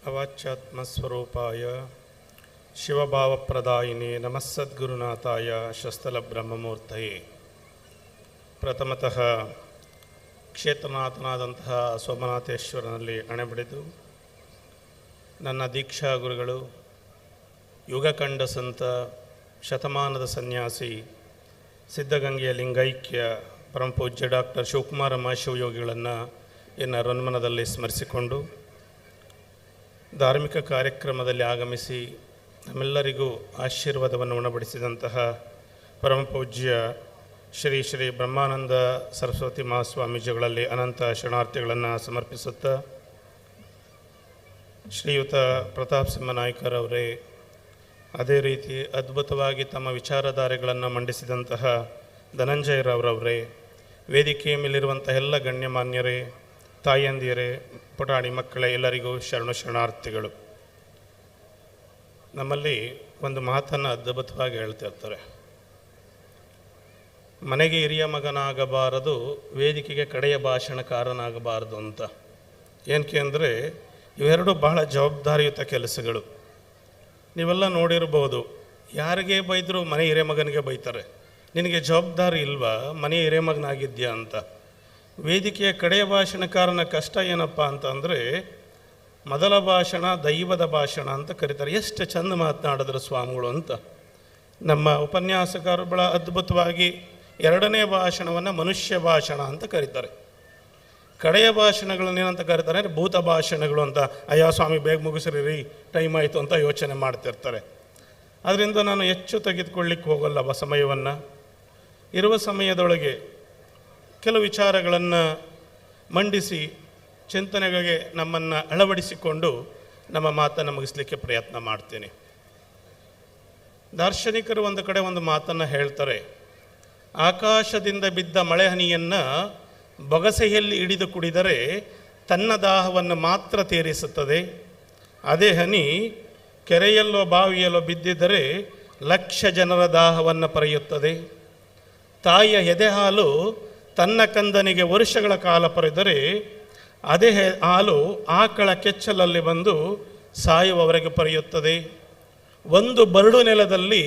ಅವಾಚ್ಯಾತ್ಮಸ್ವರೂಪಾಯ ಶಿವಭಾವಪ್ರದಾಯಿನೇ ನಮಃ ಸದ್ಗುರುನಾಥಾಯ ಶಸ್ತಲಬ್ರಹ್ಮಮೂರ್ತಯೇ. ಪ್ರಥಮತಃ ಕ್ಷೇತ್ರನಾಥನಾದಂತಹ ಸೋಮನಾಥೇಶ್ವರನಲ್ಲಿ ಅಣೆಬಿಡಿದು ನನ್ನ ದೀಕ್ಷಾ ಗುರುಗಳು ಯುಗಕಂಡ ಸಂತ ಶತಮಾನದ ಸನ್ಯಾಸಿ ಸಿದ್ಧಗಂಗೆಯ ಲಿಂಗೈಕ್ಯ ಪರಮಪೂಜ್ಯ ಡಾಕ್ಟರ್ ಶಿವಕುಮಾರ ಶಿವಯೋಗಿಗಳನ್ನು ಎನ್ನ ರನ್ಮನದಲ್ಲಿ ಸ್ಮರಿಸಿಕೊಂಡು ಧಾರ್ಮಿಕ ಕಾರ್ಯಕ್ರಮದಲ್ಲಿ ಆಗಮಿಸಿ ನಮ್ಮೆಲ್ಲರಿಗೂ ಆಶೀರ್ವಾದವನ್ನು ಉಣಬಡಿಸಿದಂತಹ ಪರಮಪೂಜ್ಯ ಶ್ರೀ ಶ್ರೀ ಬ್ರಹ್ಮಾನಂದ ಸರಸ್ವತಿ ಮಹಾಸ್ವಾಮೀಜಿಗಳಲ್ಲಿ ಅನಂತ ಶರಣಾರ್ಥಿಗಳನ್ನು ಸಮರ್ಪಿಸುತ್ತಾ, ಶ್ರೀಯುತ ಪ್ರತಾಪ್ ಸಿಂಹ ನಾಯ್ಕರವರೇ, ಅದೇ ರೀತಿ ಅದ್ಭುತವಾಗಿ ತಮ್ಮ ವಿಚಾರಧಾರೆಗಳನ್ನು ಮಂಡಿಸಿದಂತಹ ಧನಂಜಯರವರವರೇ, ವೇದಿಕೆಯ ಮೇಲಿರುವಂಥ ಎಲ್ಲ ಗಣ್ಯಮಾನ್ಯರೇ, ತಾಯಂದಿಯರೇ, ಪುಟಾಣಿ ಮಕ್ಕಳೇ, ಎಲ್ಲರಿಗೂ ಶರಣಾರ್ಥಿಗಳು. ನಮ್ಮಲ್ಲಿ ಒಂದು ಮಾತನ್ನು ಅದ್ಭುತವಾಗಿ ಹೇಳ್ತಿರ್ತಾರೆ, ಮನೆಗೆ ಹಿರಿಯ ಮಗನಾಗಬಾರದು, ವೇದಿಕೆಗೆ ಕಡೆಯ ಭಾಷಣಕಾರನಾಗಬಾರದು ಅಂತ. ಏನಕ್ಕೆ ಅಂದರೆ ಇವೆರಡು ಬಹಳ ಜವಾಬ್ದಾರಿಯುತ ಕೆಲಸಗಳು. ನೀವೆಲ್ಲ ನೋಡಿರ್ಬೋದು, ಯಾರಿಗೆ ಬೈದರೂ ಮನೆ ಹಿರಿಯ ಮಗನಿಗೆ ಬೈತಾರೆ. ನಿನಗೆ ಜವಾಬ್ದಾರಿ ಇಲ್ವಾ, ಮನೆ ಹಿರಿಯ ಮಗನಾಗಿದ್ಯಾ ಅಂತ. ವೇದಿಕೆಯ ಕಡೆಯ ಭಾಷಣಕಾರನ ಕಷ್ಟ ಏನಪ್ಪ ಅಂತಂದರೆ, ಮೊದಲ ಭಾಷಣ ದೈವದ ಭಾಷಣ ಅಂತ ಕರೀತಾರೆ. ಎಷ್ಟು ಚಂದ ಮಾತನಾಡಿದ್ರು ಸ್ವಾಮಿಗಳು ಅಂತ. ನಮ್ಮ ಉಪನ್ಯಾಸಕರು ಬಹಳ ಅದ್ಭುತವಾಗಿ ಎರಡನೇ ಭಾಷಣವನ್ನು ಮನುಷ್ಯ ಭಾಷಣ ಅಂತ ಕರೀತಾರೆ. ಕಡೆಯ ಭಾಷಣಗಳನ್ನ ಏನಂತ ಕರೀತಾರೆ ಅಂದರೆ ಭೂತ ಭಾಷಣಗಳು ಅಂತ. ಅಯ್ಯೋ ಸ್ವಾಮಿ ಬೇಗ ಮುಗಿಸ್ರಿ ರೀ, ಟೈಮ್ ಆಯಿತು ಅಂತ ಯೋಚನೆ ಮಾಡ್ತಿರ್ತಾರೆ. ಅದರಿಂದ ನಾನು ಹೆಚ್ಚು ತೆಗೆದುಕೊಳ್ಳಿಕ್ಕೆ ಹೋಗಲ್ಲ ಸಮಯವನ್ನು. ಇರುವ ಸಮಯದೊಳಗೆ ಕೆಲವು ವಿಚಾರಗಳನ್ನು ಮಂಡಿಸಿ ಚಿಂತನೆಗಳಿಗೆ ನಮ್ಮನ್ನು ಅಳವಡಿಸಿಕೊಂಡು ನಮ್ಮ ಮಾತನ್ನು ಮುಗಿಸಲಿಕ್ಕೆ ಪ್ರಯತ್ನ ಮಾಡ್ತೀನಿ. ದಾರ್ಶನಿಕರು ಒಂದು ಕಡೆ ಒಂದು ಮಾತನ್ನು ಹೇಳ್ತಾರೆ, ಆಕಾಶದಿಂದ ಬಿದ್ದ ಮಳೆ ಹನಿಯನ್ನು ಬೊಗಸೆಯಲ್ಲಿ ಹಿಡಿದು ಕುಡಿದರೆ ತನ್ನ ದಾಹವನ್ನು ಮಾತ್ರ ತೀರಿಸುತ್ತದೆ. ಅದೇ ಹನಿ ಕೆರೆಯಲ್ಲೋ ಬಾವಿಯಲ್ಲೋ ಬಿದ್ದಿದ್ದರೆ ಲಕ್ಷ ಜನರ ದಾಹವನ್ನು ಪರೆಯುತ್ತದೆ. ತಾಯಿಯ ಎದೆ ಹಾಲು ತನ್ನ ಕಂದನಿಗೆ ವರ್ಷಗಳ ಕಾಲ ಪರೆದರೆ ಅದೇ ಹಾಲು ಆಕಳ ಕೆಚ್ಚಲಲ್ಲಿ ಬಂದು ಸಾಯುವವರೆಗೆ ಪರೆಯುತ್ತದೆ. ಒಂದು ಬರಡು ನೆಲದಲ್ಲಿ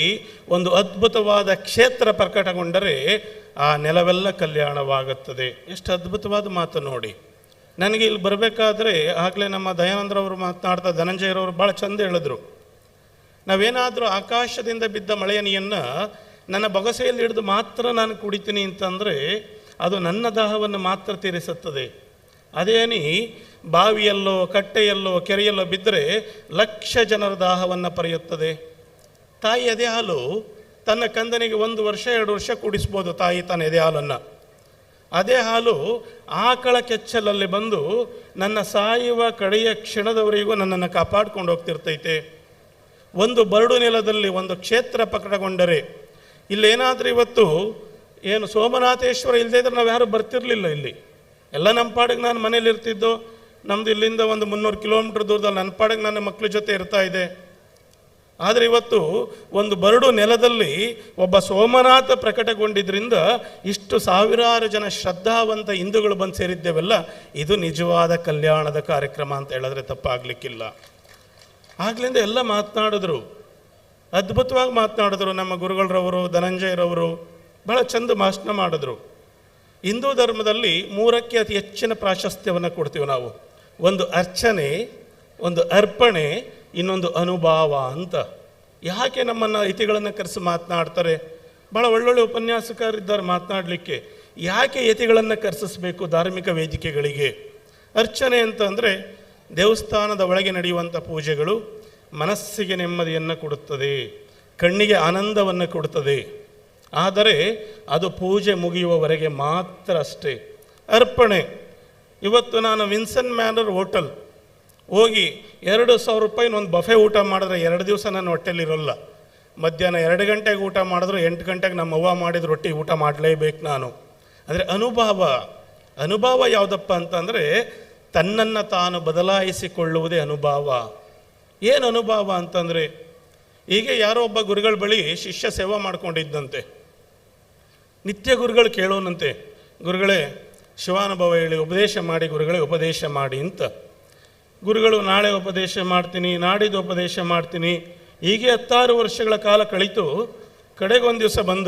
ಒಂದು ಅದ್ಭುತವಾದ ಕ್ಷೇತ್ರ ಪ್ರಕಟಗೊಂಡರೆ ಆ ನೆಲವೆಲ್ಲ ಕಲ್ಯಾಣವಾಗುತ್ತದೆ. ಎಷ್ಟು ಅದ್ಭುತವಾದ ಮಾತು ನೋಡಿ. ನನಗೆ ಇಲ್ಲಿ ಬರಬೇಕಾದ್ರೆ ಆಗಲೇ ನಮ್ಮ ದಯಾನಂದ್ರವರು ಮಾತನಾಡ್ತಾ ಧನಂಜಯರವರು ಭಾಳ ಚಂದ ಹೇಳಿದ್ರು, ನಾವೇನಾದರೂ ಆಕಾಶದಿಂದ ಬಿದ್ದ ಮಳೆಯ ನೀರನ್ನು ನನ್ನ ಬೊಗಸೆಯಲ್ಲಿ ಹಿಡಿದು ಮಾತ್ರ ನಾನು ಕುಡಿತೀನಿ ಅಂತಂದರೆ ಅದು ನನ್ನ ದಾಹವನ್ನು ಮಾತ್ರ ತೀರಿಸುತ್ತದೆ. ಅದೇನಿ ಬಾವಿಯಲ್ಲೋ ಕಟ್ಟೆಯಲ್ಲೋ ಕೆರೆಯಲ್ಲೋ ಬಿದ್ದರೆ ಲಕ್ಷ ಜನರ ದಾಹವನ್ನು ಪರೆಯುತ್ತದೆ. ತಾಯಿ ಎದೆ ಹಾಲು ತನ್ನ ಕಂದನಿಗೆ 1 ವರ್ಷ 2 ವರ್ಷ ಕುಡಿಸ್ಬೋದು ತಾಯಿ ತನ್ನ ಎದೆ ಹಾಲನ್ನು. ಅದೇ ಹಾಲು ಆಕಳ ಕೆಚ್ಚಲಲ್ಲಿ ಬಂದು ನನ್ನ ಸಾಯುವ ಕಡೆಯ ಕ್ಷಣದವರೆಗೂ ನನ್ನನ್ನು ಕಾಪಾಡ್ಕೊಂಡು ಹೋಗ್ತಿರ್ತೈತೆ. ಒಂದು ಬರಡು ನೆಲದಲ್ಲಿ ಒಂದು ಕ್ಷೇತ್ರ ಪ್ರಕಟಗೊಂಡರೆ, ಇಲ್ಲೇನಾದರೂ ಇವತ್ತು ಏನು ಸೋಮನಾಥೇಶ್ವರ ಇಲ್ಲದೇ ಇದ್ರೆ ನಾವು ಯಾರೂ ಬರ್ತಿರಲಿಲ್ಲ. ಇಲ್ಲಿ ಎಲ್ಲ ನಮ್ಮ ಪಾಡಿಗೆ ನಾನು ಮನೇಲಿ ಇರ್ತಿದ್ದೋ. ನಮ್ಮದು ಇಲ್ಲಿಂದ ಒಂದು 300 ಕಿಲೋಮೀಟ್ರ್ ದೂರದಲ್ಲಿ ನನ್ನ ಪಾಡಿಗೆ ನನ್ನ ಮಕ್ಕಳ ಜೊತೆ ಇರ್ತಾ ಇದೆ. ಆದರೆ ಇವತ್ತು ಒಂದು ಬರಡು ನೆಲದಲ್ಲಿ ಒಬ್ಬ ಸೋಮನಾಥ ಪ್ರಕಟಗೊಂಡಿದ್ದರಿಂದ ಇಷ್ಟು ಸಾವಿರಾರು ಜನ ಶ್ರದ್ಧಾವಂತ ಹಿಂದೂಗಳು ಬಂದು ಸೇರಿದ್ದೇವೆಲ್ಲ. ಇದು ನಿಜವಾದ ಕಲ್ಯಾಣದ ಕಾರ್ಯಕ್ರಮ ಅಂತ ಹೇಳಿದ್ರೆ ತಪ್ಪಾಗಲಿಕ್ಕಿಲ್ಲ. ಆಗ್ಲಿಂದ ಎಲ್ಲ ಮಾತನಾಡಿದ್ರು, ಅದ್ಭುತವಾಗಿ ಮಾತನಾಡಿದ್ರು. ನಮ್ಮ ಗುರುಗಳರವರು ಧನಂಜಯರವರು ಬಹಳ ಚಂದ ಭಾಷಣ ಮಾಡಿದ್ರು. ಹಿಂದೂ ಧರ್ಮದಲ್ಲಿ 3ಕ್ಕೆ ಅತಿ ಹೆಚ್ಚಿನ ಪ್ರಾಶಸ್ತ್ಯವನ್ನು ಕೊಡ್ತೀವಿ ನಾವು. ಒಂದು ಅರ್ಚನೆ, ಒಂದು ಅರ್ಪಣೆ, ಇನ್ನೊಂದು ಅನುಭವ ಅಂತ. ಯಾಕೆ ನಮ್ಮನ್ನು ಯತಿಗಳನ್ನು ಕರೆಸಿ ಮಾತನಾಡ್ತಾರೆ? ಭಾಳ ಒಳ್ಳೊಳ್ಳೆ ಉಪನ್ಯಾಸಕರಿದ್ದಾರೆ ಮಾತನಾಡಲಿಕ್ಕೆ. ಯಾಕೆ ಯತಿಗಳನ್ನು ಕರೆಸಿಸ್ಬೇಕು ಧಾರ್ಮಿಕ ವೇದಿಕೆಗಳಿಗೆ? ಅರ್ಚನೆ ಅಂತಂದರೆ ದೇವಸ್ಥಾನದ ಒಳಗೆ ನಡೆಯುವಂಥ ಪೂಜೆಗಳು ಮನಸ್ಸಿಗೆ ನೆಮ್ಮದಿಯನ್ನು ಕೊಡುತ್ತದೆ, ಕಣ್ಣಿಗೆ ಆನಂದವನ್ನು ಕೊಡುತ್ತದೆ. ಆದರೆ ಅದು ಪೂಜೆ ಮುಗಿಯುವವರೆಗೆ ಮಾತ್ರ ಅಷ್ಟೇ. ಅರ್ಪಣೆ, ಇವತ್ತು ನಾನು ವಿನ್ಸನ್ ಮ್ಯಾನರ್ ಹೋಟೆಲ್ ಹೋಗಿ 2,000 ರೂಪಾಯಿನ ಒಂದು ಬಫೆ ಊಟ ಮಾಡಿದ್ರೆ 2 ದಿವಸ ನನ್ನ ಹೊಟ್ಟೆಲಿರೋಲ್ಲ. ಮಧ್ಯಾಹ್ನ 2 ಗಂಟೆಗೆ ಊಟ ಮಾಡಿದ್ರು 8 ಗಂಟೆಗೆ ನಮ್ಮ ಅವ್ವ ಮಾಡಿದ ರೊಟ್ಟಿ ಊಟ ಮಾಡಲೇಬೇಕು ನಾನು. ಅಂದರೆ ಅನುಭವ ಯಾವುದಪ್ಪ ಅಂತಂದರೆ ತನ್ನನ್ನು ತಾನು ಬದಲಾಯಿಸಿಕೊಳ್ಳುವುದೇ ಅನುಭವ. ಏನು ಅನುಭವ ಅಂತಂದರೆ, ಹೀಗೆ ಯಾರೋ ಒಬ್ಬ ಗುರುಗಳ ಬಳಿ ಶಿಷ್ಯ ಸೇವಾ ಮಾಡ್ಕೊಂಡಿದ್ದಂತೆ. ನಿತ್ಯ ಗುರುಗಳು ಕೇಳೋನಂತೆ, ಗುರುಗಳೇ ಶಿವಾನುಭವ ಹೇಳಿ ಉಪದೇಶ ಮಾಡಿ, ಗುರುಗಳೇ ಉಪದೇಶ ಮಾಡಿ ಅಂತ. ಗುರುಗಳು ನಾಳೆ ಉಪದೇಶ ಮಾಡ್ತೀನಿ, ನಾಡಿದ್ದು ಉಪದೇಶ ಮಾಡ್ತೀನಿ, ಹೀಗೆ 16 ವರ್ಷಗಳ ಕಾಲ ಕಳೀತು. ಕಡೆಗೊಂದು ದಿವಸ ಬಂದ,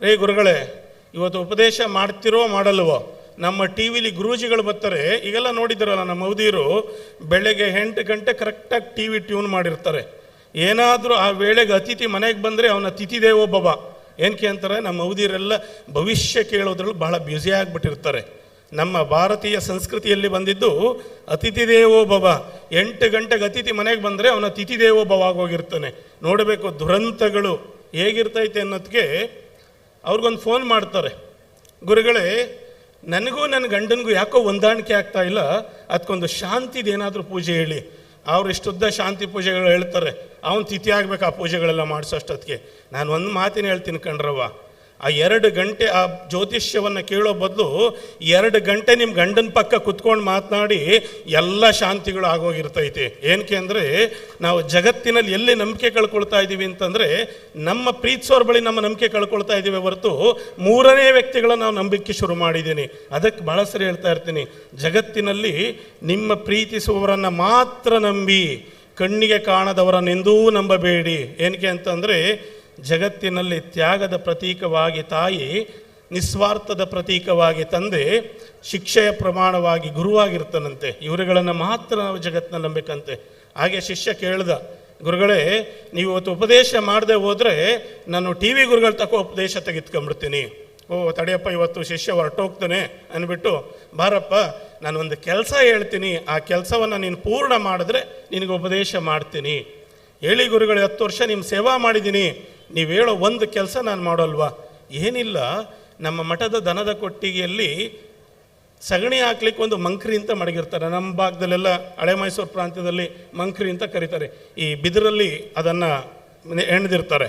ರೇ ಗುರುಗಳೇ, ಇವತ್ತು ಉಪದೇಶ ಮಾಡ್ತಿರೋ ಮಾಡಲ್ವೋ? ನಮ್ಮ ಟಿ ವಿಲಿ ಗುರೂಜಿಗಳು ಬರ್ತಾರೆ, ಈಗೆಲ್ಲ ನೋಡಿದ್ರಲ್ಲ ನಮ್ಮ ಮೌದಿಯರು ಬೆಳಗ್ಗೆ 8 ಗಂಟೆ ಕರೆಕ್ಟಾಗಿ ಟಿ ವಿ ಟ್ಯೂನ್ ಮಾಡಿರ್ತಾರೆ. ಏನಾದರೂ ಆ ವೇಳೆಗೆ ಅತಿಥಿ ಮನೆಗೆ ಬಂದರೆ ಅವನ ತಿಥಿ ದೇವೋ ಭವ ಏನಕ್ಕೆ ಅಂತಾರೆ, ನಮ್ಮ ಮೌದಿಯರೆಲ್ಲ ಭವಿಷ್ಯ ಕೇಳೋದ್ರಲ್ಲಿ ಬಹಳ ಬ್ಯುಸಿ ಆಗಿಬಿಟ್ಟಿರ್ತಾರೆ. ನಮ್ಮ ಭಾರತೀಯ ಸಂಸ್ಕೃತಿಯಲ್ಲಿ ಬಂದಿದ್ದು ಅತಿಥಿ ದೇವೋ ಭವ. 8 ಗಂಟೆಗೆ ಅತಿಥಿ ಮನೆಗೆ ಬಂದರೆ ಅವನ ತಿಥಿ ದೇವೋ ಭವ ಆಗೋಗಿರ್ತಾನೆ. ನೋಡಬೇಕು ದುರಂತಗಳು ಹೇಗಿರ್ತೈತೆ ಅನ್ನೋದಕ್ಕೆ ಅವ್ರಿಗೊಂದು ಫೋನ್ ಮಾಡ್ತಾರೆ, ಗುರುಗಳೇ ನನಗೂ ನನ್ನ ಗಂಡನಿಗೂ ಯಾಕೋ ಹೊಂದಾಣಿಕೆ ಆಗ್ತಾ ಇಲ್ಲ, ಅದಕ್ಕೊಂದು ಶಾಂತಿದೇನಾದರೂ ಪೂಜೆ ಹೇಳಿ. ಅವ್ರು ಇಷ್ಟುದ್ದ ಶಾಂತಿ ಪೂಜೆಗಳು ಹೇಳ್ತಾರೆ, ಅವನು ತಿಥಿ ಆಗ್ಬೇಕು ಆ ಪೂಜೆಗಳೆಲ್ಲ ಮಾಡಿಸೋಷ್ಟೊತ್ತಿಗೆ. ನಾನು ಒಂದು ಮಾತಿನ ಹೇಳ್ತೀನಿ ಕಣ್ರವ್ವ, ಆ 2 ಗಂಟೆ ಆ ಜ್ಯೋತಿಷ್ಯವನ್ನು ಕೇಳೋ ಬದಲು 2 ಗಂಟೆ ನಿಮ್ಮ ಗಂಡನ ಪಕ್ಕ ಕುತ್ಕೊಂಡು ಮಾತನಾಡಿ ಎಲ್ಲ ಶಾಂತಿಗಳು ಆಗೋಗಿರ್ತೈತೆ. ಏನಕ್ಕೆ ಅಂದರೆ ನಾವು ಜಗತ್ತಿನಲ್ಲಿ ಎಲ್ಲಿ ನಂಬಿಕೆ ಕಳ್ಕೊಳ್ತಾ ಇದ್ದೀವಿ ಅಂತಂದರೆ ನಮ್ಮ ಪ್ರೀತಿಸೋರ್ ಬಳಿ ನಮ್ಮ ನಂಬಿಕೆ ಕಳ್ಕೊಳ್ತಾ ಇದ್ದೀವಿ ಹೊರತು 3ನೇ ವ್ಯಕ್ತಿಗಳನ್ನ ನಾವು ನಂಬಿಕೆ ಶುರು ಮಾಡಿದ್ದೀನಿ. ಅದಕ್ಕೆ ಭಾಳ ಸರಿ ಹೇಳ್ತಾ ಇರ್ತೀನಿ, ಜಗತ್ತಿನಲ್ಲಿ ನಿಮ್ಮ ಪ್ರೀತಿಸುವವರನ್ನು ಮಾತ್ರ ನಂಬಿ, ಕಣ್ಣಿಗೆ ಕಾಣದವರನ್ನೆಂದೂ ನಂಬಬೇಡಿ. ಏನಕ್ಕೆ ಅಂತಂದರೆ ಜಗತ್ತಿನಲ್ಲಿ ತ್ಯಾಗದ ಪ್ರತೀಕವಾಗಿ ತಾಯಿ, ನಿಸ್ವಾರ್ಥದ ಪ್ರತೀಕವಾಗಿ ತಂದೆ, ಶಿಕ್ಷೆಯ ಪ್ರಮಾಣವಾಗಿ ಗುರುವಾಗಿರ್ತಾನಂತೆ. ಇವರುಗಳನ್ನು ಮಾತ್ರ ನಾವು ಜಗತ್ತಿನಲ್ಲಿ ನಂಬೇಕಂತೆ. ಹಾಗೆ ಶಿಷ್ಯ ಕೇಳ್ದ, ಗುರುಗಳೇ ನೀವು ಇವತ್ತು ಉಪದೇಶ ಮಾಡದೆ ಹೋದರೆ ನಾನು ಟಿ ವಿ ಗುರುಗಳು ತಗೋ ಉಪದೇಶ ತೆಗೆದುಕೊಂಡ್ಬಿಡ್ತೀನಿ. ಓ ತಡೆಯಪ್ಪ, ಇವತ್ತು ಶಿಷ್ಯ ಹೊರಟೋಗ್ತಾನೆ ಅಂದ್ಬಿಟ್ಟು, ಬಾರಪ್ಪ ನಾನೊಂದು ಕೆಲಸ ಹೇಳ್ತೀನಿ, ಆ ಕೆಲಸವನ್ನು ನೀನು ಪೂರ್ಣ ಮಾಡಿದ್ರೆ ನಿನಗೆ ಉಪದೇಶ ಮಾಡ್ತೀನಿ. ಹೇಳಿ ಗುರುಗಳು, 10 ವರ್ಷ ನಿಮ್ಮ ಸೇವಾ ಮಾಡಿದ್ದೀನಿ, ನೀವು ಹೇಳೋ ಒಂದು ಕೆಲಸ ನಾನು ಮಾಡೋಲ್ವಾ? ಏನಿಲ್ಲ, ನಮ್ಮ ಮಠದ ದನದ ಕೊಟ್ಟಿಗೆಯಲ್ಲಿ ಸಗಣಿ ಹಾಕ್ಲಿಕ್ಕೆ ಒಂದು ಮಂಕ್ರಿ ಅಂತ ಮಡಗಿರ್ತಾರೆ. ನಮ್ಮ ಭಾಗದಲ್ಲೆಲ್ಲ ಹಳೆ ಮೈಸೂರು ಪ್ರಾಂತ್ಯದಲ್ಲಿ ಮಂಕ್ರಿ ಅಂತ ಕರೀತಾರೆ. ಈ ಬಿದಿರಲ್ಲಿ ಅದನ್ನು ಎಣ್ದಿರ್ತಾರೆ.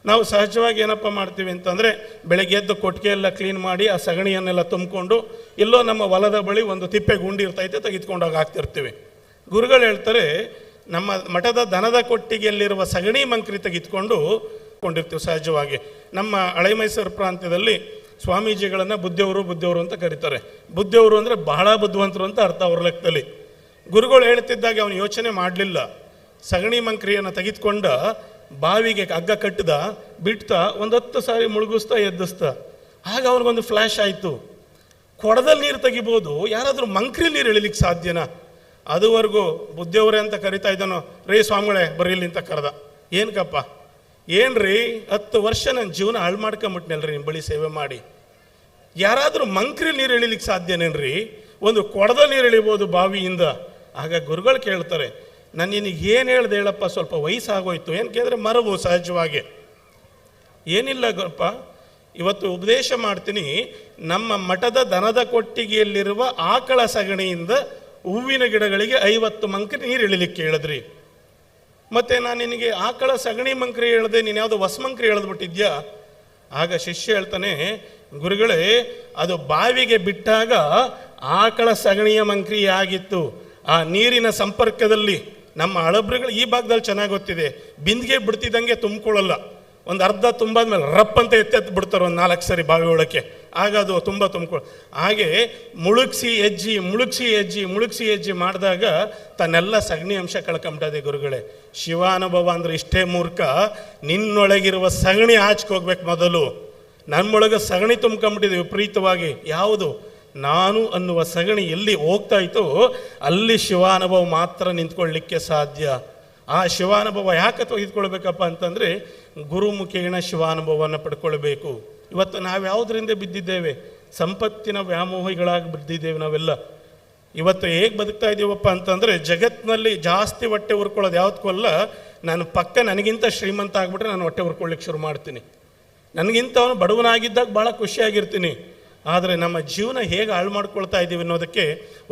ನಾವು ಸಹಜವಾಗಿ ಏನಪ್ಪ ಮಾಡ್ತೀವಿ ಅಂತಂದರೆ ಬೆಳಗ್ಗೆ ಎದ್ದು ಕೊಟ್ಟಿಗೆ ಎಲ್ಲ ಕ್ಲೀನ್ ಮಾಡಿ ಆ ಸಗಣಿಯನ್ನೆಲ್ಲ ತುಂಬಿಕೊಂಡು ಎಲ್ಲೋ ನಮ್ಮ ಹೊಲದ ಬಳಿ ಒಂದು ತಿಪ್ಪೆ ಗುಂಡಿ ಇರ್ತೈತೆ, ತೆಗೆದುಕೊಂಡೋಗಿ ಹಾಕ್ತಿರ್ತೀವಿ. ಗುರುಗಳು ಹೇಳ್ತಾರೆ, ನಮ್ಮ ಮಠದ ದನದ ಕೊಟ್ಟಿಗೆಯಲ್ಲಿರುವ ಸಗಣಿ ಮಂಕ್ರಿ ತೆಗೆದುಕೊಂಡು ಕೊಂಡಿರ್ತೀವಿ. ಸಹಜವಾಗಿ ನಮ್ಮ ಹಳೆ ಮೈಸೂರು ಪ್ರಾಂತ್ಯದಲ್ಲಿ ಸ್ವಾಮೀಜಿಗಳನ್ನು ಬುದ್ಧಿಯವರು ಅಂತ ಕರೀತಾರೆ. ಬುದ್ಧಿಯವರು ಅಂದರೆ ಬಹಳ ಬುದ್ಧಿವಂತರು ಅಂತ ಅರ್ಥ ಅವ್ರ ಲೆಕ್ಕದಲ್ಲಿ. ಗುರುಗಳು ಹೇಳ್ತಿದ್ದಾಗ ಅವನು ಯೋಚನೆ ಮಾಡಲಿಲ್ಲ. ಸಗಣಿ ಮಂಕ್ರಿಯನ್ನು ತೆಗೆದುಕೊಂಡ ಬಾವಿಗೆ ಹಗ್ಗ ಕಟ್ಟಿದ, ಬಿಡ್ತಾ 10 ಸಾರಿ ಮುಳುಗಿಸ್ತಾ ಎದ್ದಿಸ್ತಾ. ಆಗ ಅವ್ರಿಗೊಂದು ಫ್ಲ್ಯಾಶ್ ಆಯಿತು, ಕೊಡದಲ್ಲಿ ನೀರು ತೆಗಿಬೋದು, ಯಾರಾದರೂ ಮಂಕ್ರಿ ನೀರು ಎಳಿಲಿಕ್ಕೆ ಸಾಧ್ಯನಾ? ಅದುವರೆಗೂ ಬುದ್ಧಿಯವರೇ ಅಂತ ಕರಿತಾ ಇದ್ದಾನೋ, ರೇ ಸ್ವಾಮಿಗಳೇ ಬರೀಲಿ ಅಂತ ಕರೆದ. ಏನಕ್ಕಪ್ಪ? ಏನ್ರಿ 10 ವರ್ಷ ನನ್ನ ಜೀವನ ಹಾಳು ಮಾಡ್ಕೊಂಬಿಟ್ನಲ್ರಿ ನಿಮ್ಮ ಬಳಿ ಸೇವೆ ಮಾಡಿ, ಯಾರಾದರೂ ಮಂಕ್ರಿ ನೀರು ಎಳಿಲಿಕ್ಕೆ ಸಾಧ್ಯನೇನ್ರಿ? ಒಂದು ಕೊಡದ ನೀರು ಎಳಿಬೋದು ಬಾವಿಯಿಂದ. ಆಗ ಗುರುಗಳು ಕೇಳ್ತಾರೆ, ನಾನು ನಿನಗೆ ಏನು ಹೇಳ್ದೆ ಹೇಳಪ್ಪ, ಸ್ವಲ್ಪ ವಯಸ್ಸಾಗೋಯ್ತು. ಏನು ಕೇಳಿದ್ರೆ ಮರವು ಸಹಜವಾಗಿ. ಏನಿಲ್ಲ ಗುರಪ್ಪ, ಇವತ್ತು ಉಪದೇಶ ಮಾಡ್ತೀನಿ, ನಮ್ಮ ಮಠದ ದನದ ಕೊಟ್ಟಿಗೆಯಲ್ಲಿರುವ ಆಕಳ ಸಗಣಿಯಿಂದ ಹೂವಿನ ಗಿಡಗಳಿಗೆ 50 ಮಂಕ್ರಿ ನೀರು ಎಳಿಲಿಕ್ಕೆ ಹೇಳಿದ್ರಿ. ಮತ್ತು ನಾನು ನಿನಗೆ ಆಕಳ ಸಗಣಿ ಮಂಕ್ರಿ ಹೇಳ್ದೆ, ನೀನು ಯಾವುದೋ ಹೊಸ ಮಂಕ್ರಿ ಎಳೆದ್ಬಿಟ್ಟಿದ್ಯಾ? ಆಗ ಶಿಷ್ಯ ಹೇಳ್ತಾನೆ, ಗುರುಗಳೇ ಅದು ಬಾವಿಗೆ ಬಿಟ್ಟಾಗ ಆಕಳ ಸಗಣಿಯ ಮಂಕ್ರಿ ಆಗಿತ್ತು. ಆ ನೀರಿನ ಸಂಪರ್ಕದಲ್ಲಿ ನಮ್ಮ ಹಳಬ್ರುಗಳು ಈ ಭಾಗದಲ್ಲಿ ಚೆನ್ನಾಗಿ ಗೊತ್ತಿದೆ, ಬಿಂದಿಗೆ ಬಿಡ್ತಿದ್ದಂಗೆ ತುಂಬಿಕೊಳ್ಳಲ್ಲ, ಒಂದು ಅರ್ಧ ತುಂಬಾದ್ಮೇಲೆ ರಪ್ ಅಂತ ಎತ್ತೆತ್ತು ಬಿಡ್ತಾರೆ ಒಂದು 4 ಸರಿ ಬಾವಿ ಒಳಕ್ಕೆ. ಆಗ ಅದು ತುಂಬ ತುಂಬಿಕೊಳ್ಳ. ಹಾಗೆ ಮುಳುಗ್ಸಿ ಹೆಜ್ಜಿ ಮಾಡಿದಾಗ ತನ್ನೆಲ್ಲ ಸಗಣಿ ಅಂಶ ಕಳ್ಕೊಂಬಿಟ್ಟದೆ. ಗುರುಗಳೇ, ಶಿವಾನುಭವ ಅಂದರೆ ಇಷ್ಟೇ ಮೂರ್ಖ, ನಿನ್ನೊಳಗಿರುವ ಸಗಣಿ ಆಚ್ಕೋಗ್ಬೇಕು ಮೊದಲು. ನಮ್ಮೊಳಗೆ ಸಗಣಿ ತುಂಬ್ಕೊಂಬಿಟ್ಟಿದೆ ವಿಪರೀತವಾಗಿ. ಯಾವುದು? ನಾನು ಅನ್ನುವ ಸಗಣಿ ಎಲ್ಲಿ ಹೋಗ್ತಾ ಇತ್ತೋ ಅಲ್ಲಿ ಶಿವಾನುಭವ ಮಾತ್ರ ನಿಂತ್ಕೊಳ್ಳಿಕ್ಕೆ ಸಾಧ್ಯ. ಆ ಶಿವಾನುಭವ ಯಾಕೆ ತೆಗೆದುಕೊಳ್ಬೇಕಪ್ಪ ಅಂತಂದರೆ ಗುರುಮುಖೇಣ ಶಿವಾನುಭವವನ್ನು ಪಡ್ಕೊಳ್ಬೇಕು. ಇವತ್ತು ನಾವು ಯಾವುದರಿಂದ ಬಿದ್ದಿದ್ದೇವೆ? ಸಂಪತ್ತಿನ ವ್ಯಾಮೋಹಿಗಳಾಗಿ ಬಿದ್ದಿದ್ದೇವೆ ನಾವೆಲ್ಲ. ಇವತ್ತು ಹೇಗೆ ಬದುಕ್ತಾ ಇದ್ದೀವಪ್ಪ ಅಂತಂದರೆ ಜಗತ್ತಿನಲ್ಲಿ ಜಾಸ್ತಿ ಹೊಟ್ಟೆ ಹುರ್ಕೊಳ್ಳೋದು ಯಾವುದಕ್ಕಲ್ಲ, ನಾನು ಪಕ್ಕ ನನಗಿಂತ ಶ್ರೀಮಂತ ಆಗಿಬಿಟ್ರೆ ನಾನು ಹೊಟ್ಟೆ ಹುರ್ಕೊಳ್ಳಿಕ್ಕೆ ಶುರು ಮಾಡ್ತೀನಿ. ನನಗಿಂತ ಅವನು ಬಡವನಾಗಿದ್ದಾಗ ಭಾಳ ಖುಷಿಯಾಗಿರ್ತೀನಿ. ಆದರೆ ನಮ್ಮ ಜೀವನ ಹೇಗೆ ಹಾಳು ಮಾಡ್ಕೊಳ್ತಾ ಇದ್ದೀವಿ ಅನ್ನೋದಕ್ಕೆ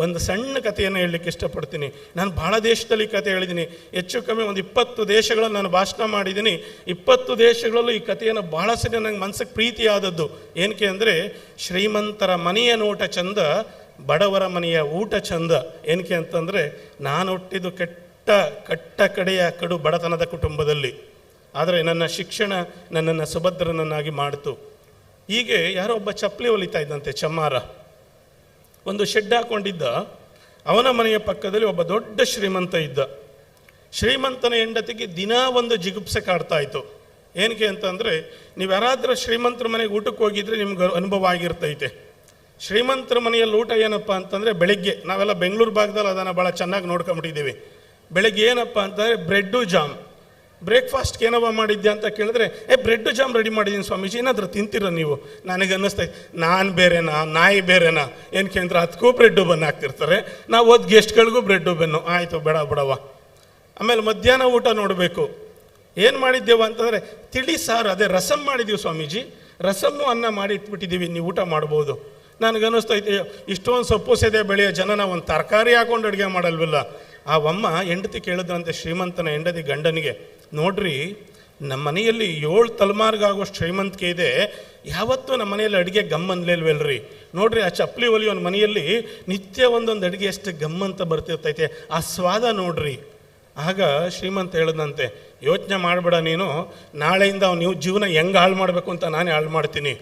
ಒಂದು ಸಣ್ಣ ಕಥೆಯನ್ನು ಹೇಳಲಿಕ್ಕೆ ಇಷ್ಟಪಡ್ತೀನಿ. ನಾನು ಭಾಳ ದೇಶದಲ್ಲಿ ಕಥೆ ಹೇಳಿದ್ದೀನಿ, ಹೆಚ್ಚು ಕಮ್ಮಿ ಒಂದು 20 ದೇಶಗಳಲ್ಲಿ ನಾನು ಭಾಷಣ ಮಾಡಿದ್ದೀನಿ. 20 ದೇಶಗಳಲ್ಲೂ ಈ ಕಥೆಯನ್ನು ಭಾಳ ಸರಿ ನನಗೆ ಮನಸ್ಸಿಗೆ ಪ್ರೀತಿಯಾದದ್ದು. ಏನಕ್ಕೆ ಅಂದರೆ ಶ್ರೀಮಂತರ ಮನೆಯ ನೋಟ ಚಂದ, ಬಡವರ ಮನೆಯ ಊಟ ಚಂದ. ಏನಕ್ಕೆ ಅಂತಂದರೆ ನಾನು ಹುಟ್ಟಿದ್ದು ಕಟ್ಟ ಕಡೆಯ ಕಡು ಬಡತನದ ಕುಟುಂಬದಲ್ಲಿ. ಆದರೆ ನನ್ನ ಶಿಕ್ಷಣ ನನ್ನನ್ನು ಸುಭದ್ರನನ್ನಾಗಿ ಮಾಡಿತು. ಹೀಗೆ ಯಾರೋ ಒಬ್ಬ ಚಪ್ಪಲಿ ಹೊಲಿತಾ ಇದ್ದಂತೆ, ಚಮ್ಮಾರ. ಒಂದು ಶೆಡ್ ಹಾಕ್ಕೊಂಡಿದ್ದ. ಅವನ ಮನೆಯ ಪಕ್ಕದಲ್ಲಿ ಒಬ್ಬ ದೊಡ್ಡ ಶ್ರೀಮಂತ ಇದ್ದ. ಶ್ರೀಮಂತನ ಹೆಂಡತಿಗೆ ದಿನಾ ಒಂದು ಜಿಗುಪ್ಸೆ ಕಾಡ್ತಾ ಇತ್ತು. ಏನಕ್ಕೆ ಅಂತಂದರೆ, ನೀವು ಯಾರಾದರೂ ಶ್ರೀಮಂತರ ಮನೆಗೆ ಊಟಕ್ಕೆ ಹೋಗಿದ್ರೆ ನಿಮ್ಗೆ ಅನುಭವ ಆಗಿರ್ತೈತೆ. ಶ್ರೀಮಂತರ ಮನೆಯಲ್ಲಿ ಊಟ ಏನಪ್ಪ ಅಂತಂದರೆ, ಬೆಳಗ್ಗೆ ನಾವೆಲ್ಲ ಬೆಂಗಳೂರು ಭಾಗದಲ್ಲಿ ಅದನ್ನು ಭಾಳ ಚೆನ್ನಾಗಿ ನೋಡ್ಕೊಂಬಿಟ್ಟಿದ್ದೀವಿ. ಬೆಳಗ್ಗೆ ಏನಪ್ಪ ಅಂತಂದರೆ ಬ್ರೆಡ್ಡು ಜಾಮ್. ಬ್ರೇಕ್ಫಾಸ್ಟ್ಗೆ ಏನವ ಮಾಡಿದ್ದೆ ಅಂತ ಕೇಳಿದ್ರೆ, ಬ್ರೆಡ್ಡು ಜಾಮ್ ರೆಡಿ ಮಾಡಿದ್ದೀನಿ ಸ್ವಾಮೀಜಿ, ಏನಾದರೂ ತಿಂತೀರ ನೀವು? ನನಗೆ ಅನ್ನಿಸ್ತೈತೆ, ನಾನು ಬೇರೆನಾ ನಾಯಿ ಬೇರೆನಾ? ಏನಕ್ಕೆ ಅಂದ್ರೆ ಅದಕ್ಕೂ ಬ್ರೆಡ್ಡು ಬನ್ ಹಾಕ್ತಿರ್ತಾರೆ, ನಾವು ಓದ್ ಗೆಸ್ಟ್ಗಳಿಗೂ ಬ್ರೆಡ್ಡು ಬೆನ್ನು. ಆಯಿತು ಬಿಡವ. ಆಮೇಲೆ ಮಧ್ಯಾಹ್ನ ಊಟ ನೋಡಬೇಕು. ಏನು ಮಾಡಿದ್ದೇವ ಅಂತಂದರೆ, ತಿಳಿ ಸಾರು, ಅದೇ ರಸಮ್ ಮಾಡಿದ್ದೀವಿ ಸ್ವಾಮೀಜಿ, ರಸಮ್ಮು ಅನ್ನ ಮಾಡಿ ಇಟ್ಬಿಟ್ಟಿದ್ದೀವಿ, ನೀವು ಊಟ ಮಾಡ್ಬೋದು. ನನಗನ್ನಿಸ್ತೈತೆ, ಇಷ್ಟೊಂದು ಸೊಪ್ಪು ಸೆದೆ ಬೆಳೆಯೋ ಜನ ಒಂದು ತರಕಾರಿ ಹಾಕೊಂಡು ಅಡುಗೆ ಮಾಡಲ್ವಿಲ್ಲ. ಆ ಅಮ್ಮ ಹೆಂಡತಿ ಕೇಳಿದ್ರಂತೆ, ಶ್ರೀಮಂತನ ಹೆಂಡತಿ ಗಂಡನಿಗೆ, ನೋಡ್ರಿ ನಮ್ಮ ಮನೆಯಲ್ಲಿ 7 ತಲೆಮಾರಿಗಾಗೋಷ್ಟು ಶ್ರೀಮಂತಿಕೆ ಇದೆ, ಯಾವತ್ತೂ ನಮ್ಮ ಮನೆಯಲ್ಲಿ ಅಡುಗೆ ಗಮ್ಮನ್ಲೇಲ್ವಲ್ರಿ. ನೋಡ್ರಿ ಆ ಚಪ್ಪಲಿ ಒಲಿಯೋನ ಮನೆಯಲ್ಲಿ ನಿತ್ಯ ಒಂದೊಂದು ಅಡುಗೆ ಎಷ್ಟು ಗಮ್ಮಂತ ಬರ್ತಿರ್ತೈತೆ, ಆ ಸ್ವಾದ ನೋಡ್ರಿ. ಆಗ ಶ್ರೀಮಂತ ಹೇಳಿದಂತೆ, ಯೋಚನೆ ಮಾಡಬೇಡ ನೀನು, ನಾಳೆಯಿಂದ ನೀವು ಜೀವನ ಹೆಂಗೆ ಹಾಳು ಮಾಡಬೇಕು ಅಂತ ನಾನೇ ಹಾಳು ಮಾಡ್ತೀನಿ.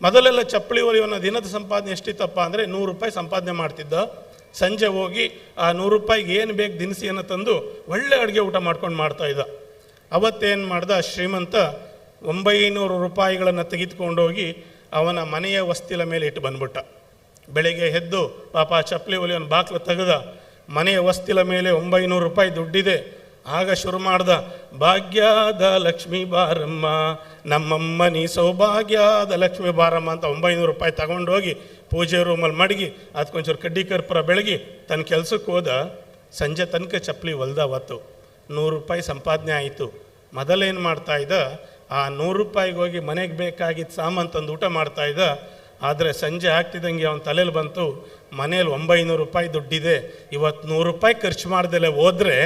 ಮೊದಲೆಲ್ಲ ಚಪ್ಪಲಿ ಒಲಿಯೋನ ದಿನದ ಸಂಪಾದನೆ ಎಷ್ಟಿತ್ತಪ್ಪ ಅಂದರೆ 100 ರೂಪಾಯಿ ಸಂಪಾದನೆ ಮಾಡ್ತಿದ್ದ. ಸಂಜೆ ಹೋಗಿ ಆ 100 ರೂಪಾಯಿಗೆ ಏನು ಬೇಕು ದಿನಸಿಯನ್ನು ತಂದು ಒಳ್ಳೆ ಅಡುಗೆ ಊಟ ಮಾಡ್ಕೊಂಡು ಮಾಡ್ತಾಯಿದ್ದ. ಅವತ್ತೇನು ಮಾಡ್ದ ಶ್ರೀಮಂತ, 900 ರೂಪಾಯಿಗಳನ್ನು ತೆಗೆದುಕೊಂಡೋಗಿ ಅವನ ಮನೆಯ ವಸ್ತಿಲ ಮೇಲೆ ಇಟ್ಟು ಬಂದ್ಬಿಟ್ಟ. ಬೆಳಗ್ಗೆ ಎದ್ದು ಪಾಪ ಚಪ್ಪಲಿ ಒಲಿಯೋನ ಬಾಕ್ಲು ತೆಗೆದ, ಮನೆಯ ವಸ್ತಿಲ ಮೇಲೆ 900 ರೂಪಾಯಿ ದುಡ್ಡಿದೆ. ಆಗ ಶುರು ಮಾಡ್ದ, ಭಾಗ್ಯದ ಲಕ್ಷ್ಮೀ ಬಾರಮ್ಮ, ನಮ್ಮಮ್ಮ ನೀ ಸೌಭಾಗ್ಯದ ಲಕ್ಷ್ಮೀ ಬಾರಮ್ಮ ಅಂತ 900 ರೂಪಾಯಿ ತಗೊಂಡೋಗಿ ಪೂಜೆ ರೂಮಲ್ಲಿ ಮಡಗಿ ಅದಕ್ಕೊಂಚೂರು ಕಡ್ಡಿ ಕರ್ಪೂರ ಬೆಳಗಿ ತನ್ನ ಕೆಲಸಕ್ಕೆ ಹೋದ. ಸಂಜೆ ತನಕ ಚಪ್ಪಲಿ ಹೊಲ್ದ. ಅವತ್ತು 100 ರೂಪಾಯಿ ಸಂಪಾದನೆ ಆಯಿತು. ಮೊದಲೇನು ಮಾಡ್ತಾಯಿದ್ದ, ಆ 100 ರೂಪಾಯಿಗೆ ಹೋಗಿ ಮನೆಗೆ ಬೇಕಾಗಿದ್ದ ಸಾಮಾನು ತಂದು ಊಟ ಮಾಡ್ತಾಯಿದ್ದ. ಆದರೆ ಸಂಜೆ ಆಗ್ತಿದ್ದಂಗೆ ಅವನ ತಲೆಯಲ್ಲಿ ಬಂತು, ಮನೇಲಿ 900 ರೂಪಾಯಿ ದುಡ್ಡಿದೆ, ಇವತ್ತು 100 ರೂಪಾಯಿ ಖರ್ಚು ಮಾಡ್ದಲೇ ಹೋದರೆ